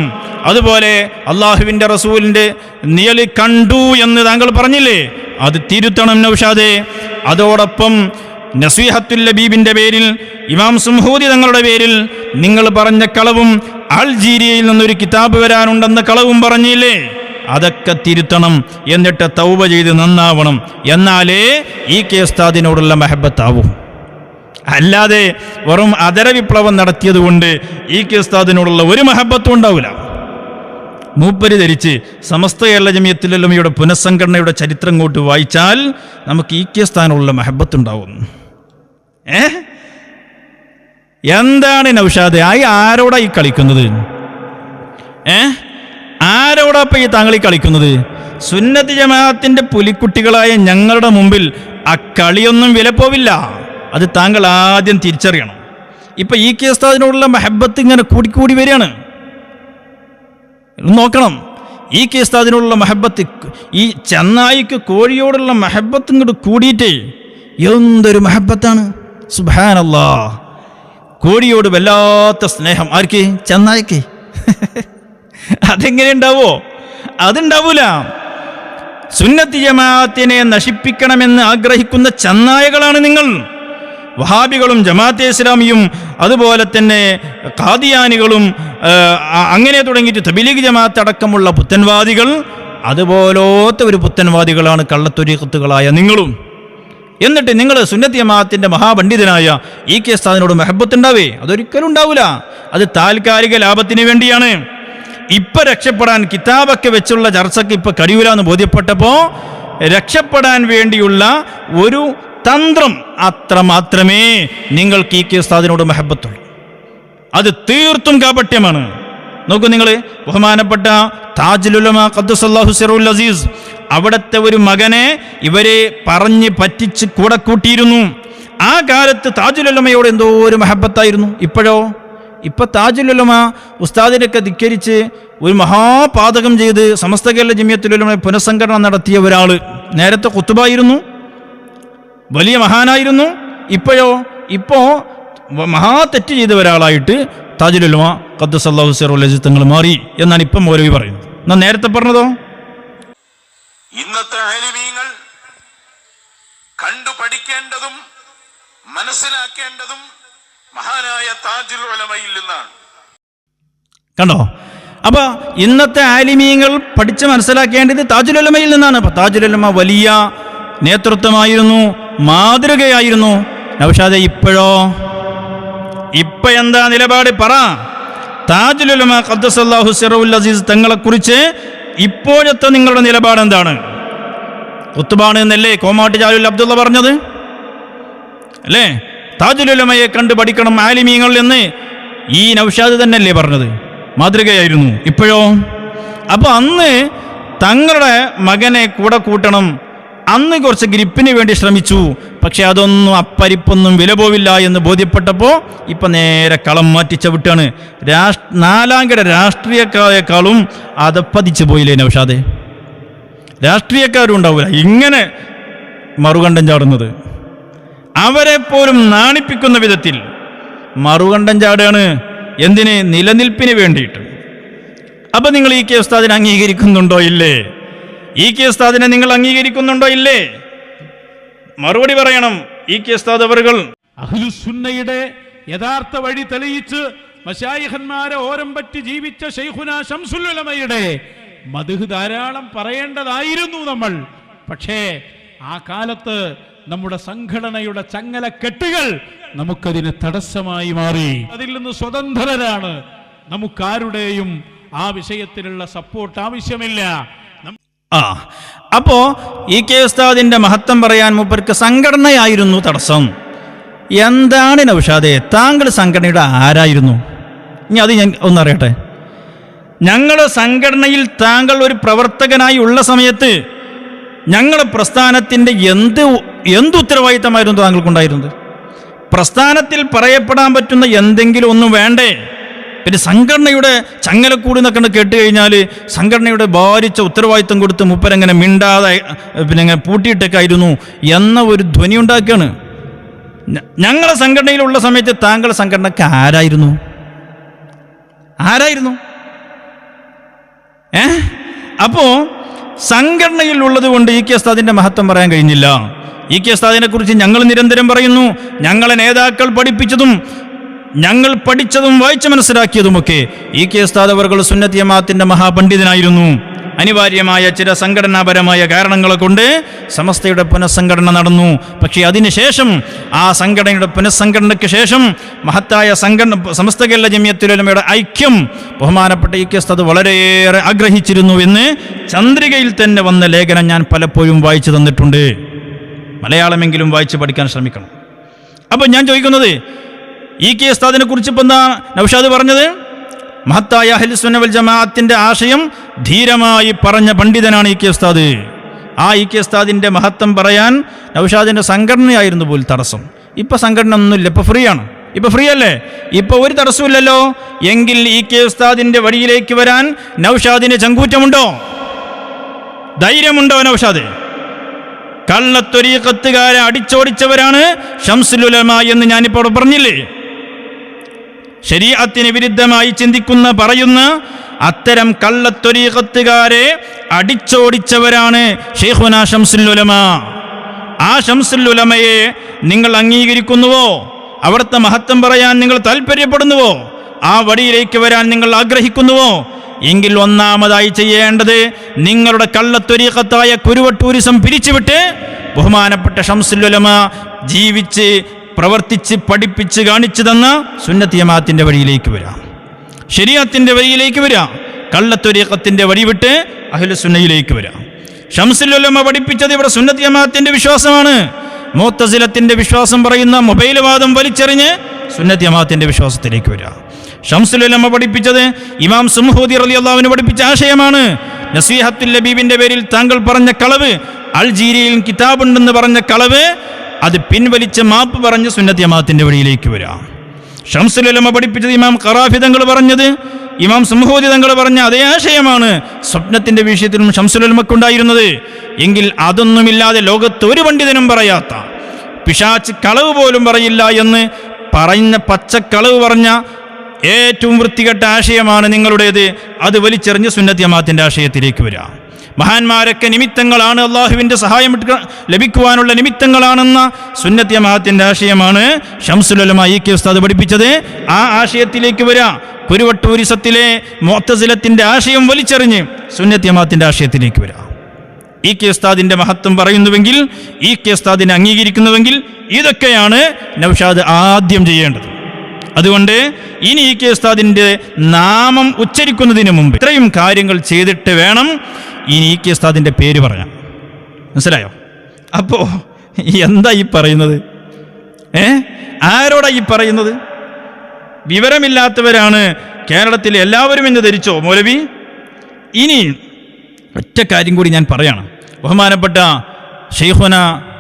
അതുപോലെ അള്ളാഹുവിൻ്റെ റസൂലിൻ്റെ നിഴല് കണ്ടു എന്ന് താങ്കൾ പറഞ്ഞില്ലേ, അത് തിരുത്തണം നൗഷാദേ. അതോടൊപ്പം നസീഹത്തുൽ ലബീബിൻ്റെ പേരിൽ ഇമാം സുംഹൂദി തങ്ങളുടെ പേരിൽ നിങ്ങൾ പറഞ്ഞ കളവും അൾജീരിയയിൽ നിന്നൊരു കിതാബ് വരാനുണ്ടെന്ന കളവും പറഞ്ഞില്ലേ, അതൊക്കെ തിരുത്തണം. എന്നിട്ട് തൗബ ചെയ്ത് നന്നാവണം. എന്നാലേ ഈ കെ ഉസ്താദിനോടുള്ള മഹബത്താവൂ. അല്ലാതെ വെറും അതര വിപ്ലവം നടത്തിയതുകൊണ്ട് ഈ കെ ഉസ്താദിനോടുള്ള ഒരു മഹബത്തും ഉണ്ടാവില്ല. മൂപ്പര് ധരിച്ച് സമസ്ത കേരള ജമിയത്തുൽ ഉലമയുടെ പുനഃസംഘടനയുടെ ചരിത്രം കൊണ്ട് വായിച്ചാൽ നമുക്ക് ഈ കെ ഉസ്താദിനോടുള്ള മഹബത്തുണ്ടാവും. എന്താണ് നൗഷാദ് ആരോടാ ഈ കളിക്കുന്നത്? ആരോടൊപ്പം ഈ താങ്കൾ ഈ കളിക്കുന്നത്? സുന്നത്ത് ജമാഅത്തിന്റെ പുലിക്കുട്ടികളായ ഞങ്ങളുടെ മുമ്പിൽ ആ കളിയൊന്നും വില പോവില്ല. അത് താങ്കൾ ആദ്യം തിരിച്ചറിയണം. ഇപ്പൊ ഈ കെ ഉസ്താദിനോടുള്ള മഹബത്ത് ഇങ്ങനെ കൂടിക്കൂടി വരികയാണ്. നോക്കണം, ഈ കെ ഉസ്താദിനുള്ള മഹബത്ത്, ഈ ചെന്നായിക്ക് കോഴിയോടുള്ള മഹബത്ത് ഇങ്ങോട്ട് കൂടിയിട്ടേ എന്തൊരു മഹബത്താണ്. സുബ്ഹാനല്ലാഹ്, കോഴിയോട് വല്ലാത്ത സ്നേഹം. ആർക്ക്? ചെന്നായിക്ക്. അതെങ്ങനെ ഉണ്ടാവോ? അതുണ്ടാവൂല. സുന്നത്തി ജമാഅത്തിനെ നശിപ്പിക്കണമെന്ന് ആഗ്രഹിക്കുന്ന ചെന്നായകളാണ് നിങ്ങൾ. വഹാബികളും ജമാഅത്തെ ഇസ്ലാമിയും അതുപോലെ തന്നെ ഖാദിയാനികളും അങ്ങനെ തുടങ്ങിയിട്ട് തബ്ലീഗ് ജമാഅത്ത് അടക്കമുള്ള പുത്തൻവാദികൾ, അതുപോലത്തെ ഒരു പുത്തൻവാദികളാണ് കള്ളത്തൊരീഖത്തുകളായ നിങ്ങളും. എന്നിട്ട് നിങ്ങൾ സുന്നത്തി ജമാഅത്തിന്റെ മഹാപണ്ഡിതനായ ഈ കെ ഉസ്താദിനോട് മഹബത്ത് ഉണ്ടാവേ? അതൊരിക്കലും ഉണ്ടാവില്ല. അത് താൽക്കാലിക ലാഭത്തിന് വേണ്ടിയാണ്. ഇപ്പൊ രക്ഷപ്പെടാൻ കിതാബൊക്കെ വെച്ചുള്ള ചർച്ചയ്ക്ക് ഇപ്പൊ കഴിയൂലെന്ന് ബോധ്യപ്പെട്ടപ്പോ രക്ഷപ്പെടാൻ വേണ്ടിയുള്ള ഒരു തന്ത്രം, അത്ര മാത്രമേ നിങ്ങൾക്ക് ഈ കെ ഉസ്താദിനോട് മഹബത്തുള്ളൂ. അത് തീർത്തും കാപട്യമാണ്. നോക്കൂ നിങ്ങൾ, ബഹുമാനപ്പെട്ട താജുൽ ഉലമ ഖദ്ദസല്ലാഹു സിറഹുൽ അസീസ് അവിടുത്തെ ഒരു മകനെ ഇവരെ പറഞ്ഞ് പറ്റിച്ച് കൂടെ കൂട്ടിയിരുന്നു. ആ കാലത്ത് താജുൽ ഉലമയോട് എന്തോ ഒരു മഹബത്തായിരുന്നു. ഇപ്പോഴോ? ഇപ്പൊ താജുൽ ഉലമ ഉസ്താദിനൊക്കെ ധിക്കരിച്ച് ഒരു മഹാപാതകം ചെയ്ത് സമസ്ത കേരള ജമിയത്തുൽ ഉലമ പുനഃസംഘടന നടത്തിയ ഒരാൾ. നേരത്തെ ഖുത്ബായിരുന്നു, വലിയ മഹാനായിരുന്നു. ഇപ്പോഴോ? ഇപ്പോ മഹാ തെറ്റ് ചെയ്ത ഒരാളായിട്ട് താജുൽ ഉലമ ഖദ്ദസല്ലാഹു സിറഹുൽ അസീസ് തങ്ങൾ മാറി എന്നാണ് ഇപ്പം മൗലവി പറയുന്നത്. എന്നാ നേരത്തെ പറഞ്ഞതോ? ഇന്നത്തെ ആലിമീങ്ങൾ കണ്ടു പഠിക്കേണ്ടതും മനസ്സിലാക്കേണ്ടതും മഹാനായ താജുൽ ഉലമയിൽ നിന്നാണ്. കണ്ടോ? അപ്പൊ ഇന്നത്തെ ആലിമീങ്ങൾ പഠിച്ച് മനസ്സിലാക്കേണ്ടത് താജുൽ ഉലമയിൽ നിന്നാണ്. അപ്പൊ താജുൽ ഉലമ വലിയ നേതൃത്വമായിരുന്നു, മാതൃകയായിരുന്നു. നൗഷാദെ, ഇപ്പോഴോ? ഇപ്പൊ എന്താ നിലപാട്? പറ. താജുൽ ഉലമ ഖദ്ദസല്ലാഹു സിറഹുൽ അസീസ് തങ്ങളെക്കുറിച്ച് ഇപ്പോഴത്തെ നിങ്ങളുടെ നിലപാട് എന്താണ്? ഖുത്ബാണ് എന്നല്ലേ കോമാട്ട് ജാലുൽ അബ്ദുള്ള പറഞ്ഞത്? അല്ലേ? താജുൽ ഉലമയെ കണ്ടു പഠിക്കണം ആലിമീങ്ങൾ എന്ന് ഈ നൗഷാദ് തന്നെയല്ലേ പറഞ്ഞത്? മാതൃകയായിരുന്നു. ഇപ്പോഴോ? അപ്പൊ അന്ന് തങ്ങളുടെ മകനെ കൂടെ കൂട്ടണം, അന്ന് കുറച്ച് ഗ്രിപ്പിന് വേണ്ടി ശ്രമിച്ചു. പക്ഷെ അതൊന്നും അപ്പരിപ്പൊന്നും വില പോവില്ല എന്ന് ബോധ്യപ്പെട്ടപ്പോൾ ഇപ്പൊ നേരെ കളം മാറ്റിച്ച വിട്ടാണ്. നാലാംകിട രാഷ്ട്രീയക്കാരെക്കാളും അതപ്പതിച്ചു പോയില്ലേ നൗഷാദെ? രാഷ്ട്രീയക്കാരും ഉണ്ടാവില്ല ഇങ്ങനെ മറുകണ്ഠം ചാടുന്നത്. അവരെ പോലും നാണിപ്പിക്കുന്ന വിധത്തിൽ മറുകണ്ഠം ചാടുകയാണ്. എന്തിന്? നിലനിൽപ്പിന് വേണ്ടിയിട്ട്. അപ്പൊ നിങ്ങൾ ഈ കെ ഉസ്താദിനെ അംഗീകരിക്കുന്നുണ്ടോ ഇല്ലേ? ഈ കെ ഉസ്താദിനെ നിങ്ങൾ അംഗീകരിക്കുന്നുണ്ടോ ഇല്ലേ? മറുപടി പറയണം. ഈ കെ ഉസ്താദ് അവറുകൾ അഹ്ലുസുന്നയുടെ യഥാർത്ഥ വഴി തെളിയിച്ച് മശായിഖന്മാരെ ഓരം പറ്റി ജീവിച്ച ശൈഖുനാ ശംസുൽ ഉലമയുടെ മദ്ഹ് ധാരാളം പറയേണ്ടതായിരുന്നു നമ്മൾ. പക്ഷേ ആ കാലത്ത് നമ്മുടെ സംഘടനയുടെ ചങ്ങലക്കെട്ടുകൾ നമുക്കതിന് തടസ്സമായി മാറി. അതിൽ നിന്ന് സ്വതന്ത്രരാണ്. നമുക്കാരുടെയും ആ വിഷയത്തിലുള്ള സപ്പോർട്ട് ആവശ്യമില്ല. അപ്പോ ഈ കെ ഉസ്താദിന്റെ മഹത്വം പറയാൻ മൂപ്പർക്ക് സംഘടനയായിരുന്നു തടസ്സം. എന്താണ് നൗഷാദെ, താങ്കൾ സംഘടനയുടെ ആരായിരുന്നു? ഇനി അത് ഞാൻ ഒന്നറിയട്ടെ. ഞങ്ങളുടെ സംഘടനയിൽ താങ്കൾ ഒരു പ്രവർത്തകനായി ഉള്ള സമയത്ത് ഞങ്ങളുടെ പ്രസ്ഥാനത്തിൻ്റെ എന്ത് ഉത്തരവാദിത്തമായിരുന്നു താങ്കൾക്കുണ്ടായിരുന്നത്? പ്രസ്ഥാനത്തിൽ പറയപ്പെടാൻ പറ്റുന്ന എന്തെങ്കിലും ഒന്നും വേണ്ടേ? പിന്നെ സംഘടനയുടെ ചങ്ങലക്കൂടി എന്നൊക്കെ കേട്ട് കഴിഞ്ഞാൽ സംഘടനയുടെ ഭാരിച്ച ഉത്തരവാദിത്തം കൊടുത്ത് മൂപ്പരങ്ങനെ മിണ്ടാതെ പിന്നെ അങ്ങനെ പൂട്ടിയിട്ടൊക്കെയായിരുന്നു എന്ന ഒരു ധ്വനി ഉണ്ടാക്കുകയാണ്. ഞങ്ങളെ സംഘടനയിലുള്ള സമയത്ത് താങ്കൾ സംഘടനക്ക് ആരായിരുന്നു? അപ്പോ സംഘടനയിൽ ഉള്ളത് കൊണ്ട് ഈ കെ ഉസ്താദിന്റെ മഹത്വം പറയാൻ കഴിഞ്ഞില്ല. ഈ കെ ഉസ്താദിനെ കുറിച്ച് ഞങ്ങൾ നിരന്തരം പറയുന്നു. ഞങ്ങളെ നേതാക്കൾ പഠിപ്പിച്ചതും ഞങ്ങൾ പഠിച്ചതും വായിച്ചു മനസ്സിലാക്കിയതുമൊക്കെ ഈ കെ ഉസ്താദ് അവർകൾ സുന്നത്തി ജമാഅത്തിന്റെ മഹാപണ്ഡിതനായിരുന്നു. അനിവാര്യമായ ചില സംഘടനാപരമായ കാരണങ്ങളെ കൊണ്ട് സമസ്തയുടെ പുനഃസംഘടന നടന്നു. പക്ഷേ അതിനുശേഷം ആ സംഘടനയുടെ പുനഃസംഘടനയ്ക്ക് ശേഷം മഹത്തായ സമസ്ത കേരള ജമിയത്തുൽ ഉലമയുടെ ഐക്യം ബഹുമാനപ്പെട്ട ഈ കെ ഉസ്താദ് വളരെയേറെ ആഗ്രഹിച്ചിരുന്നു എന്ന് ചന്ദ്രികയിൽ തന്നെ വന്ന ലേഖനം ഞാൻ പലപ്പോഴും വായിച്ചു തന്നിട്ടുണ്ട്. മലയാളമെങ്കിലും വായിച്ച് പഠിക്കാൻ ശ്രമിക്കണം. അപ്പം ഞാൻ ചോദിക്കുന്നത്, ഈ കെ ഉസ്താദിനെ കുറിച്ച് ഇപ്പം എന്താ നൗഷാദ് പറഞ്ഞത്? മഹത്തായ അഹ്ലുസുന്ന വൽ ജമാഅത്തിന്റെ ആശയം ധീരമായി പറഞ്ഞ പണ്ഡിതനാണ് ഈ കെ ഉസ്താദ്. ആ ഈ കെ ഉസ്താദിന്റെ മഹത്വം പറയാൻ നൗഷാദിന്റെ സംഘടനയായിരുന്നു പോലും തടസ്സം. ഇപ്പം സംഘടന ഒന്നുമില്ല, ഇപ്പം ഫ്രീ ആണ്. ഇപ്പൊ ഫ്രീ അല്ലേ, ഇപ്പൊ ഒരു തടസ്സമില്ലല്ലോ. എങ്കിൽ ഈ കെ ഉസ്താദിന്റെ വഴിയിലേക്ക് വരാൻ നൗഷാദിന് ചങ്കൂറ്റമുണ്ടോ, ധൈര്യമുണ്ടോ? നൗഷാദ് കള്ളത്തൊരീഖത്തുകാരെ അടിച്ചോടിച്ചവരാണ് ശംസുൽ ഉലമ എന്ന് ഞാനിപ്പോൾ പറഞ്ഞില്ലേ. ശരീഅത്തിന് വിരുദ്ധമായി ചിന്തിക്കുന്ന പറയുന്ന അത്തരം കള്ളത്തൊരീഖത്തുകാരെ അടിച്ചോടിച്ചവരാണ് ശൈഖുനാ ശംസുൽ ഉലമ. ആ ശംസുൽ ഉലമയെ നിങ്ങൾ അംഗീകരിക്കുന്നുവോ? അവിടുത്തെ മഹത്വം പറയാൻ നിങ്ങൾ താല്പര്യപ്പെടുന്നുവോ? ആ വഴിയിലേക്ക് വരാൻ നിങ്ങൾ ആഗ്രഹിക്കുന്നുവോ? എങ്കിൽ ഒന്നാമതായി ചെയ്യേണ്ടത് നിങ്ങളുടെ കള്ളത്തൊരീഖത്തായ കുരുവട്ടൂരിസം പിരിച്ചുവിട്ട് ബഹുമാനപ്പെട്ട ശംസുൽ ഉലമ ജീവിച്ച് പ്രവർത്തിച്ച് പഠിപ്പിച്ച് കാണിച്ചു തന്ന സുന്നത്ത് ജമാഅത്തിന്റെ വഴിയിലേക്ക് വരാം, ശരീഅത്തിന്റെ വഴിയിലേക്ക് വരാം, കള്ളത്തൊരീഖത്തിന്റെ വഴി വിട്ട് അഹ്ലുസുന്നയിലേക്ക് വരാം. ശംസുൽ ഉലമ പഠിപ്പിച്ചത് ഇവിടെ സുന്നത്ത് ജമാഅത്തിന്റെ വിശ്വാസമാണ്. മുഅ്തസിലത്തിന്റെ വിശ്വാസം പറയുന്ന മൊബൈൽ വാദം വലിച്ചെറിഞ്ഞ് സുന്നത്ത് ജമാഅത്തിന്റെ വിശ്വാസത്തിലേക്ക് വരാം. ശംസുൽ ഉലമ പഠിപ്പിച്ചത് ഇമാം സുംഹൂദി റളിയല്ലാഹു അൻഹു പഠിപ്പിച്ച ആശയമാണ്. നസീഹത്തുൽ ലബീബിന്റെ പേരിൽ താങ്കൾ പറഞ്ഞ കളവ്, അൽജീരിയയിൽ കിതാബുണ്ടെന്ന് പറഞ്ഞ കളവ്, അത് പിൻവലിച്ച് മാപ്പ് പറഞ്ഞ് സുന്നത്ത് ജമാഅത്തിന്റെ വഴിയിലേക്ക് വരാം. ശംസുൽ ഉലമ പഠിപ്പിച്ചത് ഇമാം ഖറാഫി തങ്ങൾ പറഞ്ഞത്, ഇമാം സുംഹൂദി തങ്ങൾ പറഞ്ഞ അതേ ആശയമാണ് സ്വപ്നത്തിന്റെ വിഷയത്തിലും ശംസുൽ ഉലമക്കുണ്ടായിരുന്നത്. എങ്കിൽ അതൊന്നുമില്ലാതെ ലോകത്ത് ഒരു പണ്ഡിതനും പറയാത്ത, പിശാച്ച് കളവ് പോലും പറയില്ല എന്ന് പറഞ്ഞ പച്ചക്കളവ് പറഞ്ഞ ഏറ്റവും വൃത്തികെട്ട ആശയമാണ് നിങ്ങളുടേത്. അത് വലിച്ചെറിഞ്ഞ് സുന്നത്ത് ജമാഅത്തിന്റെ ആശയത്തിലേക്ക് വരാം. മഹാന്മാരൊക്കെ നിമിത്തങ്ങളാണ്, അള്ളാഹുവിൻ്റെ സഹായം ലഭിക്കുവാനുള്ള നിമിത്തങ്ങളാണെന്ന സുന്നത്ത് ജമാഅത്തിന്റെ ആശയമാണ് ശംസുൽ ഉലമ ഈ കെ ഉസ്താദ് പഠിപ്പിച്ചത്. ആ ആശയത്തിലേക്ക് വരാം. കുരുവട്ടൂരിസത്തിലെ മുഅ്തസിലത്തിന്റെ ആശയം വലിച്ചെറിഞ്ഞ് സുന്നത്ത് ജമാഅത്തിന്റെ ആശയത്തിലേക്ക് വരാം. ഈ കെ ഉസ്താദിന്റെ മഹത്വം പറയുന്നുവെങ്കിൽ, ഈ കെ ഉസ്താദിനെ അംഗീകരിക്കുന്നുവെങ്കിൽ ഇതൊക്കെയാണ് നൗഷാദ് ആദ്യം ചെയ്യേണ്ടത്. അതുകൊണ്ട് ഇനി ഈ കെ ഉസ്താദിന്റെ നാമം ഉച്ചരിക്കുന്നതിന് മുമ്പ് ഇത്രയും കാര്യങ്ങൾ ചെയ്തിട്ട് വേണം ഇനി ഈ കെ ഉസ്താദിന്റെ പേര് പറയാൻ. മനസ്സിലായോ? അപ്പോ എന്താ ഈ പറയുന്നത്? ആരോടാ ഈ പറയുന്നത്? വിവരമില്ലാത്തവരാണ് കേരളത്തിൽ എല്ലാവരും എന്ന് ധരിച്ചോ മൗലവി? ഇനി ഒറ്റ കാര്യം കൂടി ഞാൻ പറയണം. ബഹുമാനപ്പെട്ട ശൈഖുന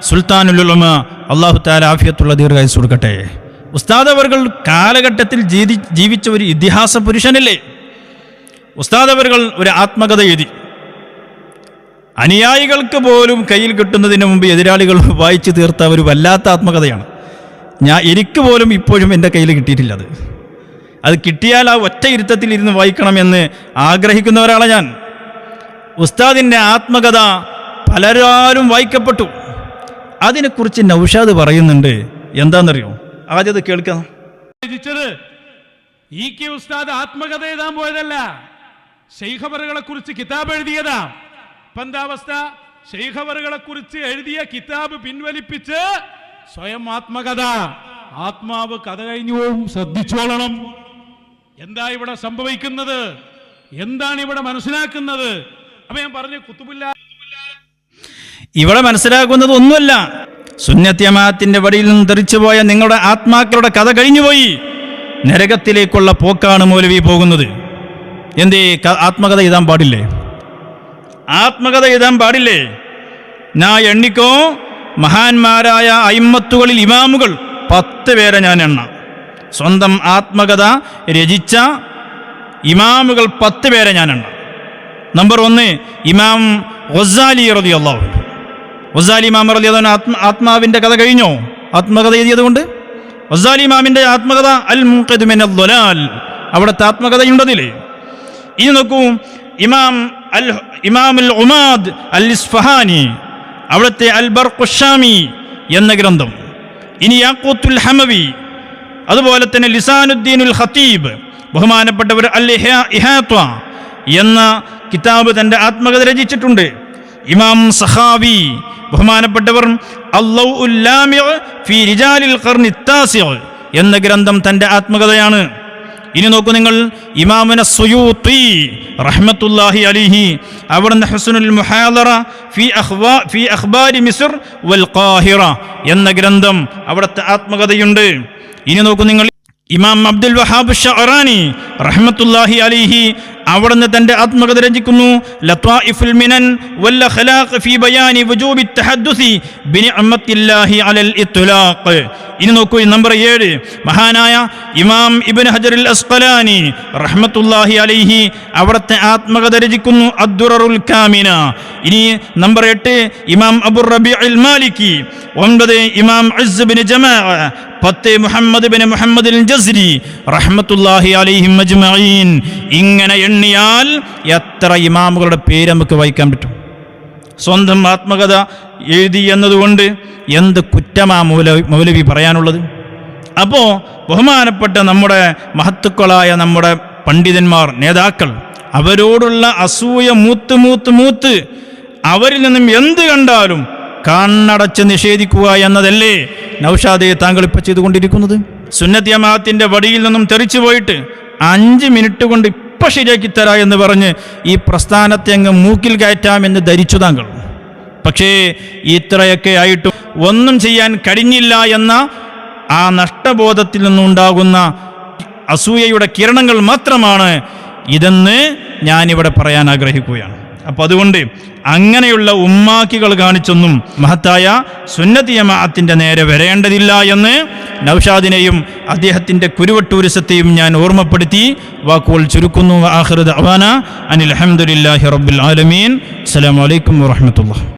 സുൽത്താനുൽ ഉലമ അല്ലാഹു തആല ആഫിയത്തുള്ള ദീർഘായുസ്സ് കൊടുക്കട്ടെ, ഉസ്താദ് അവർകൾ കാലഘട്ടത്തിൽ ജീവിച്ച ഒരു ഇതിഹാസ പുരുഷനല്ലേ. ഉസ്താദ് അവർകൾ ഒരു ആത്മകഥ എഴുതി. അനുയായികൾക്ക് പോലും കയ്യിൽ കിട്ടുന്നതിന് മുമ്പ് എതിരാളികൾ വായിച്ചു തീർത്ത ഒരു വല്ലാത്ത ആത്മകഥയാണ്. എനിക്ക് പോലും ഇപ്പോഴും എൻ്റെ കയ്യിൽ കിട്ടിയിട്ടില്ല. അത് കിട്ടിയാൽ ആ ഒറ്റ ഇരുത്തത്തിൽ ഇരുന്ന് വായിക്കണമെന്ന് ആഗ്രഹിക്കുന്ന ഒരാളാണ് ഞാൻ. ഉസ്താദിൻ്റെ ആത്മകഥ പലരാലും വായിക്കപ്പെട്ടു. അതിനെക്കുറിച്ച് നൗഷാദ് പറയുന്നുണ്ട്. എന്താണെന്നറിയോ? ആദ്യം അത് കേൾക്കാം. ഈ കെ ഉസ്താദ് ആത്മകഥ എഴുതാൻ പോയതല്ല, ശൈഖവറുകളെ കുറിച്ച് കിതാബ് എഴുതിയതാ. ഇപ്പൊ എന്താ അവസ്ഥ? ശൈഖവറുകളെ കുറിച്ച് എഴുതിയ കിതാബ് പിൻവലിപ്പിച്ച് സ്വയം ആത്മകഥ. ആത്മാവ് കഥ കഴിഞ്ഞു പോവും, ശ്രദ്ധിച്ചോളണം. എന്താ ഇവിടെ സംഭവിക്കുന്നത്? എന്താണ് ഇവിടെ മനസ്സിലാക്കുന്നത്? അപ്പൊ ഞാൻ പറഞ്ഞു, കുത്തുബുല്ല ഇവിടെ മനസ്സിലാക്കുന്നത് ഒന്നുമല്ല. സുന്നത്ത് ജമാഅത്തിന്റെ വഴിയിൽ നിന്ന് തെറിച്ചുപോയ നിങ്ങളുടെ ആത്മാക്കളുടെ കഥ കഴിഞ്ഞുപോയി. നരകത്തിലേക്കുള്ള പോക്കാണ് മൗലവി പോകുന്നത്. എന്തേ ആത്മകഥ എഴുതാൻ പാടില്ലേ? ആത്മകഥ എഴുതാൻ പാടില്ലേ? ഞാൻ എണ്ണിക്കോ, മഹാന്മാരായ അയിമ്മത്തുകളിൽ ഇമാമുകൾ 10 പേരെ ഞാൻ എണ്ണാം. സ്വന്തം ആത്മകഥ രചിച്ച ഇമാമുകൾ 10 പേരെ ഞാൻ എണ്ണാം. നമ്പർ 1 ഇമാം ഗസാലി റളിയല്ലാഹു അൻഹു. ഗസാലി ഇമാം റളിയല്ലാഹു അൻഹു ആത്മാവിന്റെ കഥ കഴിഞ്ഞോ? ആത്മകഥ എഴുതിയത് കൊണ്ട്. ഗസാലി ഇമാമിന്റെ ആത്മകഥ അൽ മുൻഖിദ് മിനൽ ളലാൽ, അവിടുത്തെ ആത്മകഥയുണ്ടതില്ലേ. ഇനി നോക്കൂ, ഇമാം അൽ ഉമാദ് അൽ ഇസ്ഫഹാനി, അവിടുത്തെ അൽ ബർഖുശാമി എന്ന ഗ്രന്ഥം. ഇനി യാഖൂത്തുൽ ഹമവി, അതുപോലെ തന്നെ ലിസാനുദ്ദീനുൽ ഖതീബ്, ബഹുമാനപ്പെട്ടവർ അൽ ഇഹാത്വ എന്ന കിതാബ് തൻ്റെ ആത്മകഥ രചിച്ചിട്ടുണ്ട്. ഇമാം സഖാവി, ബഹുമാനപ്പെട്ടവർ അൽ-ലൗഉൽ ലാമിഉ ഫീ റിജാലിൽ ഖർനി അത്താസിഉ എന്ന ഗ്രന്ഥം തൻ്റെ ആത്മകഥയാണ്. ഇനി നോക്കൂ നിങ്ങൾ, ഇമാമുന സുയൂത്തി റഹ്മത്തുള്ളാഹി അലൈഹി, അവിടുന്ന് ഹുസ്നുൽ മുഹാദറ ഫീ അഖ്ബാരി മിസ്ർ വൽ ഖാഹിറ എന്ന ഗ്രന്ഥം അവിടുത്തെ ആത്മകഥയുണ്ട്. ഇനി നോക്കൂ നിങ്ങൾ, ഇമാം അബ്ദുൽ വഹാബ് ഷഅറാനി റഹ്മത്തുള്ളാഹി അലൈഹി അവിടുന്ന് തന്റെ ആത്മകഥ രചിക്കുന്നു, ലത്വാഇഫുൽ മിനൻ വൽ ഖലാഖ് ഫീ ബയാനി വുജൂബി തഹദ്ദുസി ബിനിഅമത്തില്ലാഹി അലൽ ഇത്ലാഖ്. ഇനി നോക്കൂ, നമ്പർ 7 മഹാനായ ഇമാം ഇബ്നു ഹജറുൽ അസ്ഖലാനി റഹ്മത്തുള്ളാഹി അലൈഹി അവിടുത്തെ ആത്മകഥ രചിക്കുന്നു, അദ്ദുററുൽ കാമിന. ഇനി നമ്പർ 8 ഇമാം അബു റബീഉൽ മാലിക്കി. 9 ഇമാം ഇസ് ബിൻ ജമാഅ. 10 മുഹമ്മദ് ബിൻ മുഹമ്മദ് അൽ ജസ്രി റഹ്മത്തുള്ളാഹി അലൈഹിം അജ്മഈൻ. ഇങ്ങനെ എണ്ണിയാൽ എത്ര ഇമാമുകളുടെ പേര് നമുക്ക് വായിക്കാൻ പറ്റും? സ്വന്തം ആത്മകഥ എഴുതി എന്നതുകൊണ്ട് എന്ത് കുറ്റമാ മൗലവി പറയാനുള്ളത്? അപ്പോൾ ബഹുമാനപ്പെട്ട നമ്മുടെ മഹത്തുക്കളായ നമ്മുടെ പണ്ഡിതന്മാർ, നേതാക്കൾ, അവരോടുള്ള അസൂയ മൂത്ത് അവരിൽ നിന്നും എന്ത് കണ്ടാലും കണ്ണടച്ച് നിഷേധിക്കുക എന്നതല്ലേ നൗഷാദെ താങ്കൾ ഇപ്പം ചെയ്തുകൊണ്ടിരിക്കുന്നത്? സുന്നത്ത് ജമാഅത്തിന്റെ വടിയിൽ നിന്നും തെറിച്ചു പോയിട്ട് 5 മിനിറ്റ് കൊണ്ട് ഇപ്പം ശരിയാക്കി തരാ എന്ന് പറഞ്ഞ് ഈ പ്രസ്ഥാനത്തെ അങ്ങ് മൂക്കിൽ കയറ്റാമെന്ന് ധരിച്ചു താങ്കൾ. പക്ഷേ ഇത്രയൊക്കെ ആയിട്ടും ഒന്നും ചെയ്യാൻ കഴിഞ്ഞില്ല എന്ന ആ നഷ്ടബോധത്തിൽ നിന്നുണ്ടാകുന്ന അസൂയയുടെ കിരണങ്ങൾ മാത്രമാണ് ഇതെന്ന് ഞാനിവിടെ പറയാൻ ആഗ്രഹിക്കുകയാണ്. അപ്പോൾ അതുകൊണ്ട് അങ്ങനെയുള്ള ഉമ്മാക്കികൾ കാണിച്ചൊന്നും മഹത്തായ സുന്നത്തി ജമാഅത്തിന്റെ നേരെ വരേണ്ടതില്ല എന്ന് നൗഷാദിനെയും അദ്ദേഹത്തിൻ്റെ കുരുവട്ടൂരിസത്തെയും ഞാൻ ഓർമ്മപ്പെടുത്തി വാക്കുകൾ ചുരുക്കുന്നു. ആഖിറു ദഅ്വാനാ അനിൽ ഹംദുലില്ലാഹി റബ്ബിൽ ആലമീൻ. അസ്സലാമു അലൈക്കും വറഹ്മത്തുള്ളാഹി.